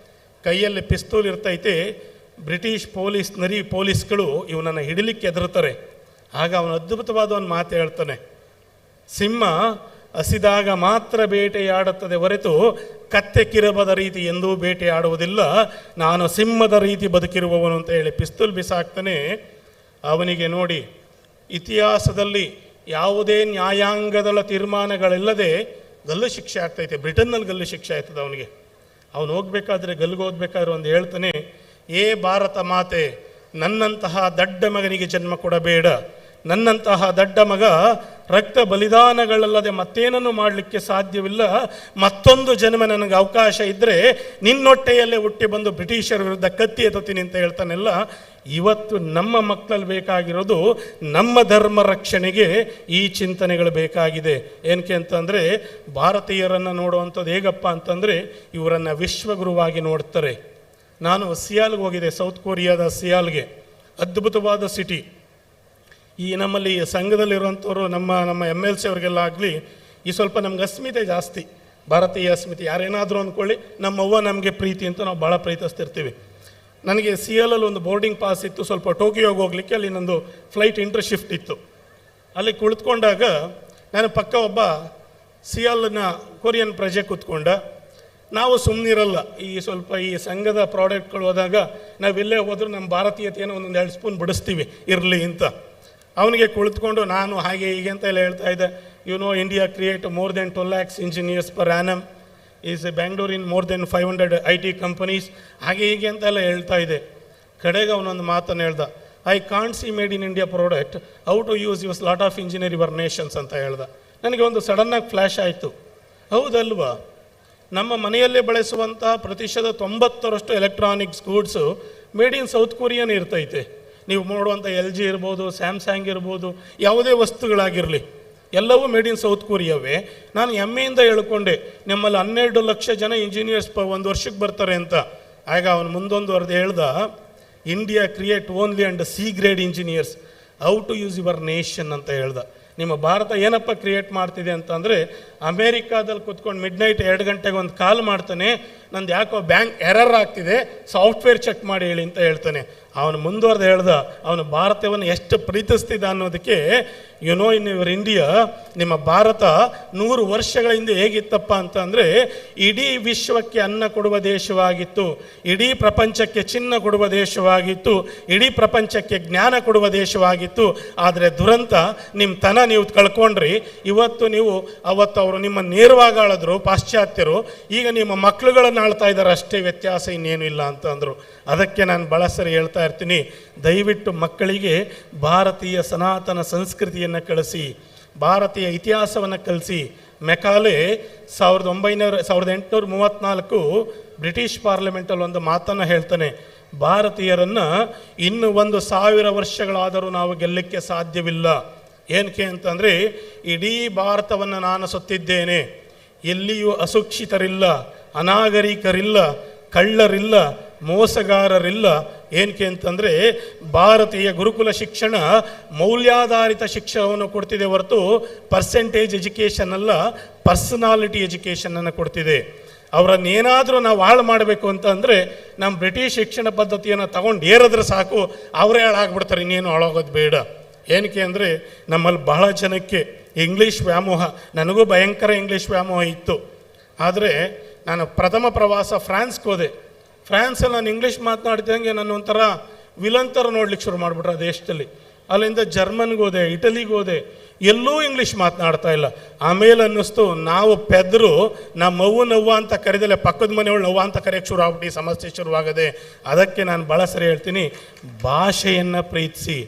ಕೈಯಲ್ಲಿ ಪಿಸ್ತೂಲ್ ಇರ್ತೈತೆ. ಬ್ರಿಟಿಷ್ ಪೊಲೀಸ್ಗಳು ಇವನನ್ನು ಹಿಡಿಲಿಕ್ಕೆ ಹೆದರ್ತಾರೆ. ಆಗ ಅವನು ಅದ್ಭುತವಾದ ಒಂದು ಮಾತು ಹೇಳ್ತಾನೆ, ಸಿಂಹ ಹಸಿದಾಗ ಮಾತ್ರ ಬೇಟೆಯಾಡುತ್ತದೆ ಹೊರತು ಕತ್ತೆ ಕಿರಬದ ರೀತಿ ಎಂದೂ ಬೇಟೆಯಾಡುವುದಿಲ್ಲ, ನಾನು ಸಿಂಹದ ರೀತಿ ಬದುಕಿರುವವನು ಅಂತ ಹೇಳಿ ಪಿಸ್ತೂಲ್ ಬಿಸಾಕ್ತಾನೆ. ಅವನಿಗೆ ನೋಡಿ, ಇತಿಹಾಸದಲ್ಲಿ ಯಾವುದೇ ನ್ಯಾಯಾಂಗದ ತೀರ್ಮಾನಗಳಿಲ್ಲದೆ ಗಲ್ಲು ಶಿಕ್ಷೆ ಆಗ್ತೈತೆ. ಬ್ರಿಟನ್ನಲ್ಲಿ ಗಲ್ಲು ಶಿಕ್ಷೆ ಆಯ್ತದೆ ಅವನಿಗೆ. ಅವನು ಹೋಗ್ಬೇಕಾದ್ರೆ ಗಲ್ಲಿಗೆ ಹೋಗ್ಬೇಕಾದ್ರೆ ಒಂದು ಹೇಳ್ತಾನೆ, ಏ ಭಾರತ ಮಾತೆ, ನನ್ನಂತಹ ದಡ್ಡ ಮಗನಿಗೆ ಜನ್ಮ ಕೊಡಬೇಡ. ನನ್ನಂತಹ ದಡ್ಡ ಮಗ ರಕ್ತ ಬಲಿದಾನಗಳಲ್ಲದೆ ಮತ್ತೇನನ್ನು ಮಾಡಲಿಕ್ಕೆ ಸಾಧ್ಯವಿಲ್ಲ. ಮತ್ತೊಂದು ಜನ್ಮ ನನಗೆ ಅವಕಾಶ ಇದ್ದರೆ ನಿನ್ನೊಟ್ಟೆಯಲ್ಲೇ ಹುಟ್ಟಿ ಬಂದು ಬ್ರಿಟಿಷರ ವಿರುದ್ಧ ಕತ್ತಿ ಎತ್ತುತ್ತೀನಿ ಅಂತ ಹೇಳ್ತಾನೆಲ್ಲ. ಇವತ್ತು ನಮ್ಮ ಮಕ್ಕಳಲ್ಲಿ ಬೇಕಾಗಿರೋದು ನಮ್ಮ ಧರ್ಮ ರಕ್ಷಣೆಗೆ ಈ ಚಿಂತನೆಗಳು ಬೇಕಾಗಿದೆ. ಏನಕ್ಕೆ ಅಂತಂದರೆ ಭಾರತೀಯರನ್ನು ನೋಡುವಂಥದ್ದು ಹೇಗಪ್ಪ ಅಂತಂದರೆ ಇವರನ್ನು ವಿಶ್ವಗುರುವಾಗಿ ನೋಡ್ತಾರೆ. ನಾನು ಸಿಯಾಲ್ಗೆ ಹೋಗಿದ್ದೆ, ಸೌತ್ ಕೊರಿಯಾದ ಸಿಯಾಲ್ಗೆ. ಅದ್ಭುತವಾದ ಸಿಟಿ. ಈ ನಮ್ಮಲ್ಲಿ ಸಂಘದಲ್ಲಿರುವಂಥವ್ರು ನಮ್ಮ MLC ಅವ್ರಿಗೆಲ್ಲ ಆಗಲಿ ಈ ಸ್ವಲ್ಪ ನಮ್ಗೆ ಅಸ್ಮಿತೆ ಜಾಸ್ತಿ, ಭಾರತೀಯ ಅಸ್ಮಿತೆ. ಯಾರೇನಾದರೂ ಅಂದ್ಕೊಳ್ಳಿ, ನಮ್ಮವ್ವ ನಮಗೆ ಪ್ರೀತಿ ಅಂತ ನಾವು ಭಾಳ ಪ್ರೀತಿಸ್ತಿರ್ತೀವಿ. ನನಗೆ ಸಿಯಲಲ್ಲಿ ಒಂದು ಬೋರ್ಡಿಂಗ್ ಪಾಸ್ ಇತ್ತು, ಸ್ವಲ್ಪ ಟೋಕಿಯೋಗೆ ಹೋಗಲಿಕ್ಕೆ. ಅಲ್ಲಿ ನಂದು ಫ್ಲೈಟ್ ಇಂಟರ್ಶಿಫ್ಟ್ ಇತ್ತು. ಅಲ್ಲಿ ಕುಳಿತುಕೊಂಡಾಗ ನಾನು ಪಕ್ಕ ಒಬ್ಬ ಸಿಯಲ್ನ ಕೊರಿಯನ್ ಪ್ರಜೆ ಕೂತ್ಕೊಂಡ. ನಾವು ಸುಮ್ಮನಿರಲ್ಲ, ಈ ಸ್ವಲ್ಪ ಈ ಸಂಘದ ಪ್ರಾಡಕ್ಟ್ಗಳು ಹೋದಾಗ ನಾವೆಲ್ಲೇ ಹೋದರೂ ನಮ್ಮ ಭಾರತೀಯತೆಯನ್ನು ಒಂದೊಂದು 2 ಸ್ಪೂನ್ ಬಿಡಿಸ್ತೀವಿ ಇರಲಿ ಅಂತ. ಅವನಿಗೆ ಕುಳಿತುಕೊಂಡು ನಾನು ಹಾಗೆ ಹೀಗೆ ಅಂತ ಎಲ್ಲ ಹೇಳ್ತಾ ಇದ್ದೆ. India create more than 2 lakhs engineers per annum, is Bangalore in more than 500 IT companies, ಹಾಗೆ ಹೀಗೆ ಅಂತೆಲ್ಲ ಹೇಳ್ತಾ ಇದೆ. ಕಡೆಗೆ ಅವನೊಂದು ಮಾತನ್ನು ಹೇಳ್ದ, I can't see made in India product, how to use yours lot of engineer your nations ಅಂತ ಹೇಳ್ದ. ನನಗೆ ಒಂದು ಸಡನ್ನಾಗಿ ಫ್ಲ್ಯಾಶ್ ಆಯಿತು. ಹೌದಲ್ವಾ, ನಮ್ಮ ಮನೆಯಲ್ಲೇ ಬಳಸುವಂಥ ಪ್ರತಿಶತ 90% electronics goods made in south Korean ಇರ್ತೈತೆ. ನೀವು ನೋಡುವಂಥ LG ಇರ್ಬೋದು, ಸ್ಯಾಮ್ಸಂಗ್ ಇರ್ಬೋದು, ಯಾವುದೇ ವಸ್ತುಗಳಾಗಿರಲಿ ಎಲ್ಲವೂ ಮೇಡ್ ಇನ್ ಸೌತ್ ಕೊರಿಯಾವೇ. ನಾನು ಹೆಮ್ಮೆಯಿಂದ ಹೇಳ್ಕೊಂಡೆ, ನಮ್ಮಲ್ಲಿ 12 ಲಕ್ಷ ಜನ ಇಂಜಿನಿಯರ್ಸ್ ಒಂದು ವರ್ಷಕ್ಕೆ ಬರ್ತಾರೆ ಅಂತ. ಆಗ ಅವನು ಮುಂದೊಂದು ವರದಿ ಹೇಳ್ದ, India create only and C grade engineers, how to use your nation ಅಂತ ಹೇಳ್ದ. ನಿಮ್ಮ ಭಾರತ ಏನಪ್ಪ ಕ್ರಿಯೇಟ್ ಮಾಡ್ತಿದೆ ಅಂತಂದರೆ, ಅಮೇರಿಕಾದಲ್ಲಿ ಕೂತ್ಕೊಂಡು ಮಿಡ್ನೈಟ್ 2 ಗಂಟೆಗೆ ಒಂದು ಕಾಲ್ ಮಾಡ್ತಾನೆ, ನಂದು ಯಾಕೋ ಬ್ಯಾಂಕ್ ಎರರ್ ಆಗ್ತಿದೆ, ಸಾಫ್ಟ್ವೇರ್ ಚೆಕ್ ಮಾಡಿ ಹೇಳಿ ಅಂತ ಹೇಳ್ತಾನೆ. ಅವನು ಮುಂದುವರೆದು ಹೇಳ್ದ, ಅವನು ಭಾರತವನ್ನು ಎಷ್ಟು ಪ್ರೀತಿಸ್ತಿದ್ದ ಅನ್ನೋದಕ್ಕೆ, ಇನ್ ಯುವರ್ ಇಂಡಿಯಾ, ನಿಮ್ಮ ಭಾರತ 100 ವರ್ಷಗಳ ಹಿಂದೆ ಹೇಗಿತ್ತಪ್ಪ ಅಂತಂದರೆ ಇಡೀ ವಿಶ್ವಕ್ಕೆ ಅನ್ನ ಕೊಡುವ ದೇಶವಾಗಿತ್ತು, ಇಡೀ ಪ್ರಪಂಚಕ್ಕೆ ಚಿನ್ನ ಕೊಡುವ ದೇಶವಾಗಿತ್ತು, ಇಡೀ ಪ್ರಪಂಚಕ್ಕೆ ಜ್ಞಾನ ಕೊಡುವ ದೇಶವಾಗಿತ್ತು. ಆದರೆ ದುರಂತ, ನಿಮ್ಮ ನೀವು ಕಳ್ಕೊಂಡ್ರಿ. ಇವತ್ತು ನೀವು ಅವತ್ತು ಅವರು ನಿಮ್ಮ ನೇರವಾಗಿ ಆಳಿದ್ರು ಪಾಶ್ಚಾತ್ಯರು, ಈಗ ನಿಮ್ಮ ಮಕ್ಕಳುಗಳನ್ನು ಆಳ್ತಾ ಇದ್ದಾರೆ, ಅಷ್ಟೇ ವ್ಯತ್ಯಾಸ, ಇನ್ನೇನು ಇಲ್ಲ ಅಂತಂದರು. ಅದಕ್ಕೆ ನಾನು ಭಾಳ ಸರಿ ಹೇಳ್ತಾ ಇರ್ತೀನಿ, ದಯವಿಟ್ಟು ಮಕ್ಕಳಿಗೆ ಭಾರತೀಯ ಸನಾತನ ಸಂಸ್ಕೃತಿಯನ್ನು ಕಳಿಸಿ, ಭಾರತೀಯ ಇತಿಹಾಸವನ್ನು ಕಲಿಸಿ. ಮೆಕಾಲೆ 1834 ಬ್ರಿಟಿಷ್ ಪಾರ್ಲಿಮೆಂಟಲ್ಲಿ ಒಂದು ಮಾತನ್ನು ಹೇಳ್ತಾನೆ, ಭಾರತೀಯರನ್ನು ಇನ್ನು 1000 ವರ್ಷಗಳಾದರೂ ನಾವು ಗೆಲ್ಲಕ್ಕೆ ಸಾಧ್ಯವಿಲ್ಲ. ಏನಕ್ಕೆ ಅಂತಂದರೆ, ಇಡೀ ಭಾರತವನ್ನು ನಾನು ಸುತ್ತಿದ್ದೇನೆ, ಎಲ್ಲಿಯೂ ಅಶಿಕ್ಷಿತರಿಲ್ಲ, ಅನಾಗರಿಕರಿಲ್ಲ, ಕಳ್ಳರಿಲ್ಲ, ಮೋಸಗಾರರಿಲ್ಲ. ಏನಕ್ಕೆ ಅಂತಂದರೆ ಭಾರತೀಯ ಗುರುಕುಲ ಶಿಕ್ಷಣ ಮೌಲ್ಯಾಧಾರಿತ ಶಿಕ್ಷಣವನ್ನು ಕೊಡ್ತಿದೆ ಹೊರತು ಪರ್ಸೆಂಟೇಜ್ ಎಜುಕೇಷನ್ ಅಲ್ಲ, ಪರ್ಸನಾಲಿಟಿ ಎಜುಕೇಷನನ್ನು ಕೊಡ್ತಿದೆ. ಅವರನ್ನೇನಾದರೂ ನಾವು ಹಾಳು ಮಾಡಬೇಕು ಅಂತಂದರೆ ನಮ್ಮ ಬ್ರಿಟಿಷ್ ಶಿಕ್ಷಣ ಪದ್ಧತಿಯನ್ನು ತಗೊಂಡು ಏರಿದ್ರೆ ಸಾಕು, ಅವರೇ ಹಾಳಾಗ್ಬಿಡ್ತಾರೆ, ಇನ್ನೇನು ಹಾಳಾಗೋದು ಬೇಡ. ಏನಕ್ಕೆ ಅಂದರೆ ನಮ್ಮಲ್ಲಿ ಬಹಳ ಜನಕ್ಕೆ ಇಂಗ್ಲೀಷ್ ವ್ಯಾಮೋಹ, ನನಗೂ ಭಯಂಕರ ಇಂಗ್ಲೀಷ್ ವ್ಯಾಮೋಹ ಇತ್ತು. ಆದರೆ ನಾನು ಪ್ರಥಮ ಪ್ರವಾಸ ಫ್ರಾನ್ಸ್ಗೆ ಹೋದೆ. ಫ್ರಾನ್ಸಲ್ಲಿ ನಾನು ಇಂಗ್ಲೀಷ್ ಮಾತನಾಡ್ತಿದ್ದಂಗೆ ನನ್ನ ಒಂಥರ ವಿಲನ್ ಥರ ನೋಡ್ಲಿಕ್ಕೆ ಶುರು ಮಾಡಿಬಿಟ್ರೆ ಆ ದೇಶದಲ್ಲಿ. ಅಲ್ಲಿಂದ ಜರ್ಮನ್ಗೆ ಹೋದೆ, ಇಟಲಿಗೆ ಹೋದೆ, ಎಲ್ಲೂ ಇಂಗ್ಲೀಷ್ ಮಾತನಾಡ್ತಾ ಇಲ್ಲ. ಆಮೇಲೆ ಅನ್ನಿಸ್ತು, ನಾವು ಪೆದ್ರು ನಮ್ಮವ್ವ ನವ್ವ ಅಂತ ಕರೆದಲೆ ಪಕ್ಕದ ಮನೆಯವ್ಳು ನವ್ವ ಅಂತ ಕರೆಯೋಕ್ಕೆ ಶುರು ಆಗ್ಬಿಟ್ಟು ಸಮಸ್ಯೆ ಶುರುವಾಗದೆ. ಅದಕ್ಕೆ ನಾನು ಭಾಳ ಸರಿ ಹೇಳ್ತೀನಿ, ಭಾಷೆಯನ್ನು ಪ್ರೀತಿಸಿ.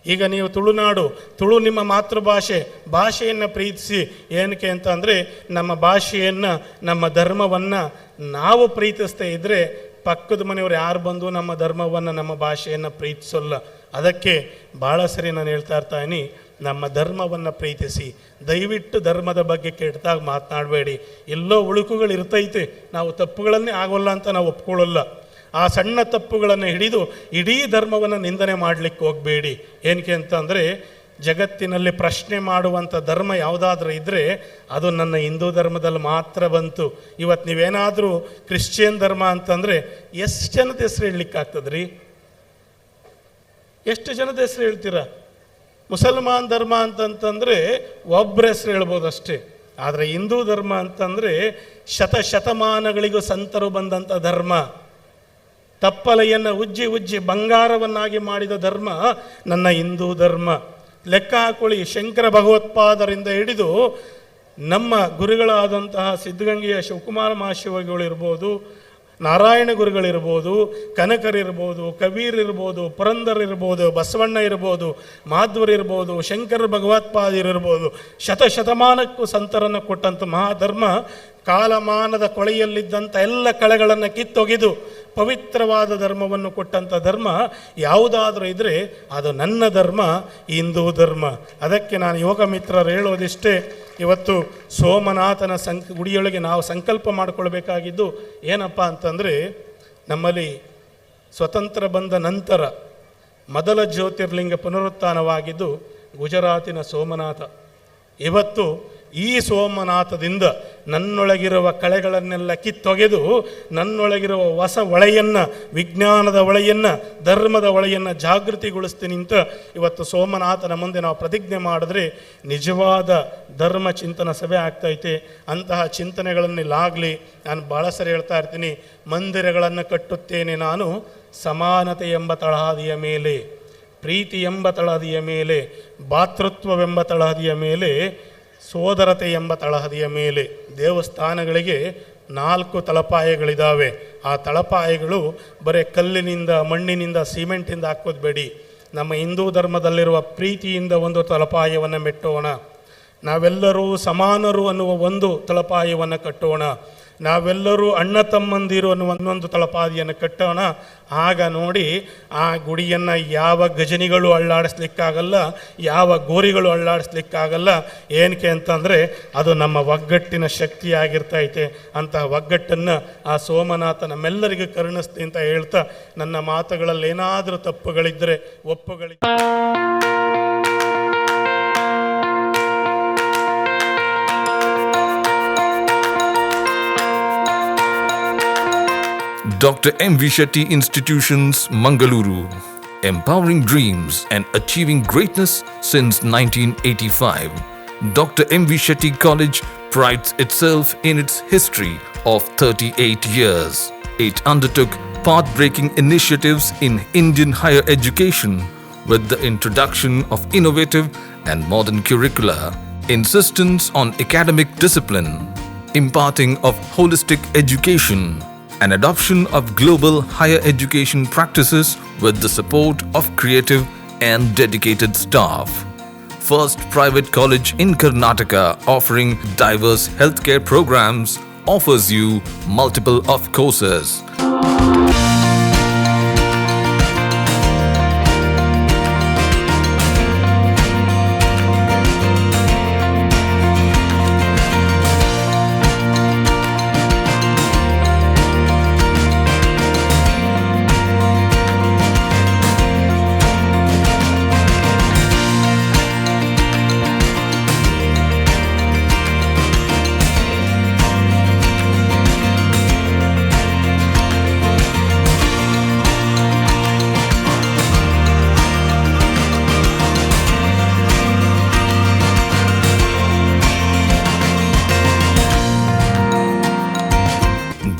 ಈಗ ನೀವು ತುಳು ನಿಮ್ಮ ಮಾತೃಭಾಷೆ, ಭಾಷೆಯನ್ನು ಪ್ರೀತಿಸಿ. ಏನಕ್ಕೆ ಅಂತ ಅಂದರೆ ನಮ್ಮ ಭಾಷೆಯನ್ನು, ನಮ್ಮ ಧರ್ಮವನ್ನು ನಾವು ಪ್ರೀತಿಸ್ತಾ ಇದ್ದರೆ ಪಕ್ಕದ ಮನೆಯವ್ರು ಯಾರು ಬಂದು ನಮ್ಮ ಧರ್ಮವನ್ನು, ನಮ್ಮ ಭಾಷೆಯನ್ನು ಪ್ರೀತಿಸೋಲ್ಲ. ಅದಕ್ಕೆ ಭಾಳ ಸರಿ ನಾನು ಹೇಳ್ತಾ ಇರ್ತೀನಿ, ನಮ್ಮ ಧರ್ಮವನ್ನು ಪ್ರೀತಿಸಿ. ದಯವಿಟ್ಟು ಧರ್ಮದ ಬಗ್ಗೆ ಕೆಟ್ಟದಾಗ ಮಾತನಾಡಬೇಡಿ. ಎಲ್ಲೋ ಉಳುಕುಗಳು ಇರ್ತೈತೆ, ನಾವು ತಪ್ಪುಗಳನ್ನೇ ಆಗೋಲ್ಲ ಅಂತ ನಾವು ಒಪ್ಕೊಳ್ಳಲ್ಲ. ಆ ಸಣ್ಣ ತಪ್ಪುಗಳನ್ನು ಹಿಡಿದು ಇಡೀ ಧರ್ಮವನ್ನು ನಿಂದನೆ ಮಾಡಲಿಕ್ಕೆ ಹೋಗಬೇಡಿ. ಏನಕ್ಕೆ ಅಂತಂದರೆ ಜಗತ್ತಿನಲ್ಲಿ ಪ್ರಶ್ನೆ ಮಾಡುವಂಥ ಧರ್ಮ ಯಾವುದಾದ್ರೂ ಇದ್ದರೆ ಅದು ನನ್ನ ಹಿಂದೂ ಧರ್ಮದಲ್ಲಿ ಮಾತ್ರ ಬಂತು. ಇವತ್ತು ನೀವೇನಾದರೂ ಕ್ರಿಶ್ಚಿಯನ್ ಧರ್ಮ ಅಂತಂದರೆ ಎಷ್ಟು ಜನದ ಹೆಸರು ಹೇಳಲಿಕ್ಕಾಗ್ತದ್ರಿ? ಎಷ್ಟು ಜನದ ಹೆಸರು ಹೇಳ್ತೀರಾ? ಮುಸಲ್ಮಾನ್ ಧರ್ಮ ಅಂತಂತಂದರೆ ಒಬ್ಬರ ಹೆಸರು ಹೇಳ್ಬೋದು ಅಷ್ಟೇ. ಆದರೆ ಹಿಂದೂ ಧರ್ಮ ಅಂತಂದರೆ ಶತಮಾನಗಳಿಗೂ ಸಂತರು ಬಂದಂಥ ಧರ್ಮ. ತಪ್ಪಲೆಯನ್ನು ಉಜ್ಜಿ ಬಂಗಾರವನ್ನಾಗಿ ಮಾಡಿದ ಧರ್ಮ ನನ್ನ ಹಿಂದೂ ಧರ್ಮ. ಲೆಕ್ಕ ಹಾಕೊಳ್ಳಿ, ಶಂಕರ ಭಗವತ್ಪಾದರಿಂದ ಹಿಡಿದು ನಮ್ಮ ಗುರುಗಳಾದಂತಹ ಸಿದ್ಧಗಂಗೆಯ ಶಿವಕುಮಾರ ಮಹಾಶಿವಗಳು ಇರ್ಬೋದು, ನಾರಾಯಣ ಗುರುಗಳಿರ್ಬೋದು, ಕನಕರಿರ್ಬೋದು, ಕಬೀರ್ ಇರ್ಬೋದು, ಪುರಂದರ್ ಇರ್ಬೋದು, ಬಸವಣ್ಣ ಇರ್ಬೋದು, ಮಾಧ್ವರಿರ್ಬೋದು, ಶಂಕರ ಭಗವತ್ಪಾದಿರಿರ್ಬೋದು, ಶತಶತಮಾನಕ್ಕೂ ಸಂತರನ್ನು ಕೊಟ್ಟಂಥ ಮಹಾಧರ್ಮ ಕಾಲಮಾನದ ಕೊಳೆಯಲ್ಲಿದ್ದಂಥ ಎಲ್ಲ ಕಳೆಗಳನ್ನು ಕಿತ್ತೊಗೆದು ಪವಿತ್ರವಾದ ಧರ್ಮವನ್ನು ಕೊಟ್ಟಂಥ ಧರ್ಮ ಯಾವುದಾದ್ರೂ ಇದ್ದರೆ ಅದು ನನ್ನ ಧರ್ಮ, ಹಿಂದೂ ಧರ್ಮ. ಅದಕ್ಕೆ ನಾನು ಯೋಗ ಮಿತ್ರರು ಹೇಳೋದಿಷ್ಟೇ, ಇವತ್ತು ಸೋಮನಾಥನ ಗುಡಿಯೊಳಗೆ ನಾವು ಸಂಕಲ್ಪ ಮಾಡಿಕೊಳ್ಬೇಕಾಗಿದ್ದು ಏನಪ್ಪ ಅಂತಂದರೆ, ನಮ್ಮಲ್ಲಿ ಸ್ವತಂತ್ರ ಬಂದ ನಂತರ ಮೊದಲ ಜ್ಯೋತಿರ್ಲಿಂಗ ಪುನರುತ್ಥಾನವಾಗಿದ್ದು ಗುಜರಾತಿನ ಸೋಮನಾಥ. ಇವತ್ತು ಈ ಸೋಮನಾಥದಿಂದ ನನ್ನೊಳಗಿರುವ ಕಳೆಗಳನ್ನೆಲ್ಲ ಕಿತ್ತೊಗೆದು ನನ್ನೊಳಗಿರುವ ಹೊಸ ಒಳೆಯನ್ನು, ವಿಜ್ಞಾನದ ಒಳೆಯನ್ನು, ಧರ್ಮದ ಒಳೆಯನ್ನು ಜಾಗೃತಿಗೊಳಿಸ್ತೀನಿ ಅಂತ ಇವತ್ತು ಸೋಮನಾಥನ ಮುಂದೆ ನಾವು ಪ್ರತಿಜ್ಞೆ ಮಾಡಿದ್ರೆ ನಿಜವಾದ ಧರ್ಮ ಚಿಂತನ ಸಭೆ ಆಗ್ತೈತೆ. ಅಂತಹ ಚಿಂತನೆಗಳನ್ನಿಲ್ಲಾಗಲಿ. ನಾನು ಭಾಳ ಸರಿ ಹೇಳ್ತಾ ಇರ್ತೀನಿ, ಮಂದಿರಗಳನ್ನು ಕಟ್ಟುತ್ತೇನೆ ನಾನು ಸಮಾನತೆ ಎಂಬ ತಳಹದಿಯ ಮೇಲೆ, ಪ್ರೀತಿ ಎಂಬ ತಳಹದಿಯ ಮೇಲೆ, ಭಾತೃತ್ವವೆಂಬ ತಳಹದಿಯ ಮೇಲೆ, ಸೋದರತೆ ಎಂಬ ತಳಹದಿಯ ಮೇಲೆ. ದೇವಸ್ಥಾನಗಳಿಗೆ 4 ತಳಪಾಯಗಳಿದ್ದಾವೆ. ಆ ತಳಪಾಯಗಳು ಬರೀ ಕಲ್ಲಿನಿಂದ, ಮಣ್ಣಿನಿಂದ, ಸಿಮೆಂಟಿಂದ ಹಾಕೋದು ಬೇಡಿ. ನಮ್ಮ ಹಿಂದೂ ಧರ್ಮದಲ್ಲಿರುವ ಪ್ರೀತಿಯಿಂದ ಒಂದು ತಳಪಾಯವನ್ನು ಮೆಟ್ಟೋಣ. ನಾವೆಲ್ಲರೂ ಸಮಾನರು ಅನ್ನುವ ಒಂದು ತಳಪಾಯವನ್ನು ಕಟ್ಟೋಣ. ನಾವೆಲ್ಲರೂ ಅಣ್ಣ ತಮ್ಮಂದಿರು ಅನ್ನುವ ಒಂದೊಂದು ತಳಪಾದಿಯನ್ನು ಕಟ್ಟೋಣ. ಆಗ ನೋಡಿ ಆ ಗುಡಿಯನ್ನು ಯಾವ ಗಜನಿಗಳು ಅಳ್ಳಾಡಿಸ್ಲಿಕ್ಕಾಗಲ್ಲ, ಯಾವ ಗೋರಿಗಳು ಅಳ್ಳಾಡಿಸ್ಲಿಕ್ಕಾಗಲ್ಲ. ಏನಕ್ಕೆ ಅಂತಂದರೆ ಅದು ನಮ್ಮ ಒಗ್ಗಟ್ಟಿನ ಶಕ್ತಿಯಾಗಿರ್ತೈತೆ. ಅಂತಹ ಒಗ್ಗಟ್ಟನ್ನು ಆ ಸೋಮನಾಥ ನಮ್ಮೆಲ್ಲರಿಗೂ ಕರುಣಿಸ್ತಿ ಅಂತ ಹೇಳ್ತಾ, ನನ್ನ ಮಾತುಗಳಲ್ಲಿ ಏನಾದರೂ ತಪ್ಪುಗಳಿದ್ದರೆ Dr. M.V. Shetty Institutions, Mangaluru, empowering dreams and achieving greatness since 1985. Dr. M.V. Shetty College prides itself in its history of 38 years. It undertook path-breaking initiatives in Indian higher education with the introduction of innovative and modern curricula, insistence on academic discipline, imparting of holistic education, and adoption of global higher education practices with the support of creative and dedicated staff. First private college in Karnataka offering diverse healthcare programs, offers you multiple of courses.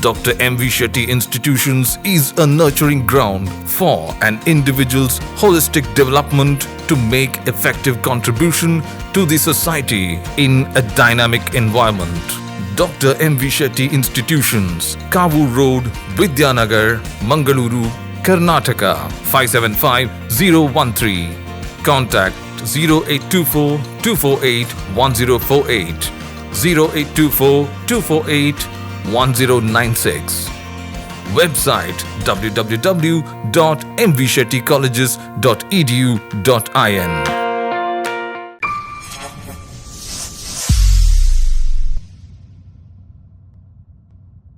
Dr. M.V. Shetty Institutions is a nurturing ground for an individual's holistic development to make effective contribution to the society in a dynamic environment. Dr. M.V. Shetty Institutions, Kavur Road, Vidyanagar, Mangaluru, Karnataka, 575013. Contact 0824 248 1048, 0824 248 1096. Website www.mvshettycolleges.edu.in.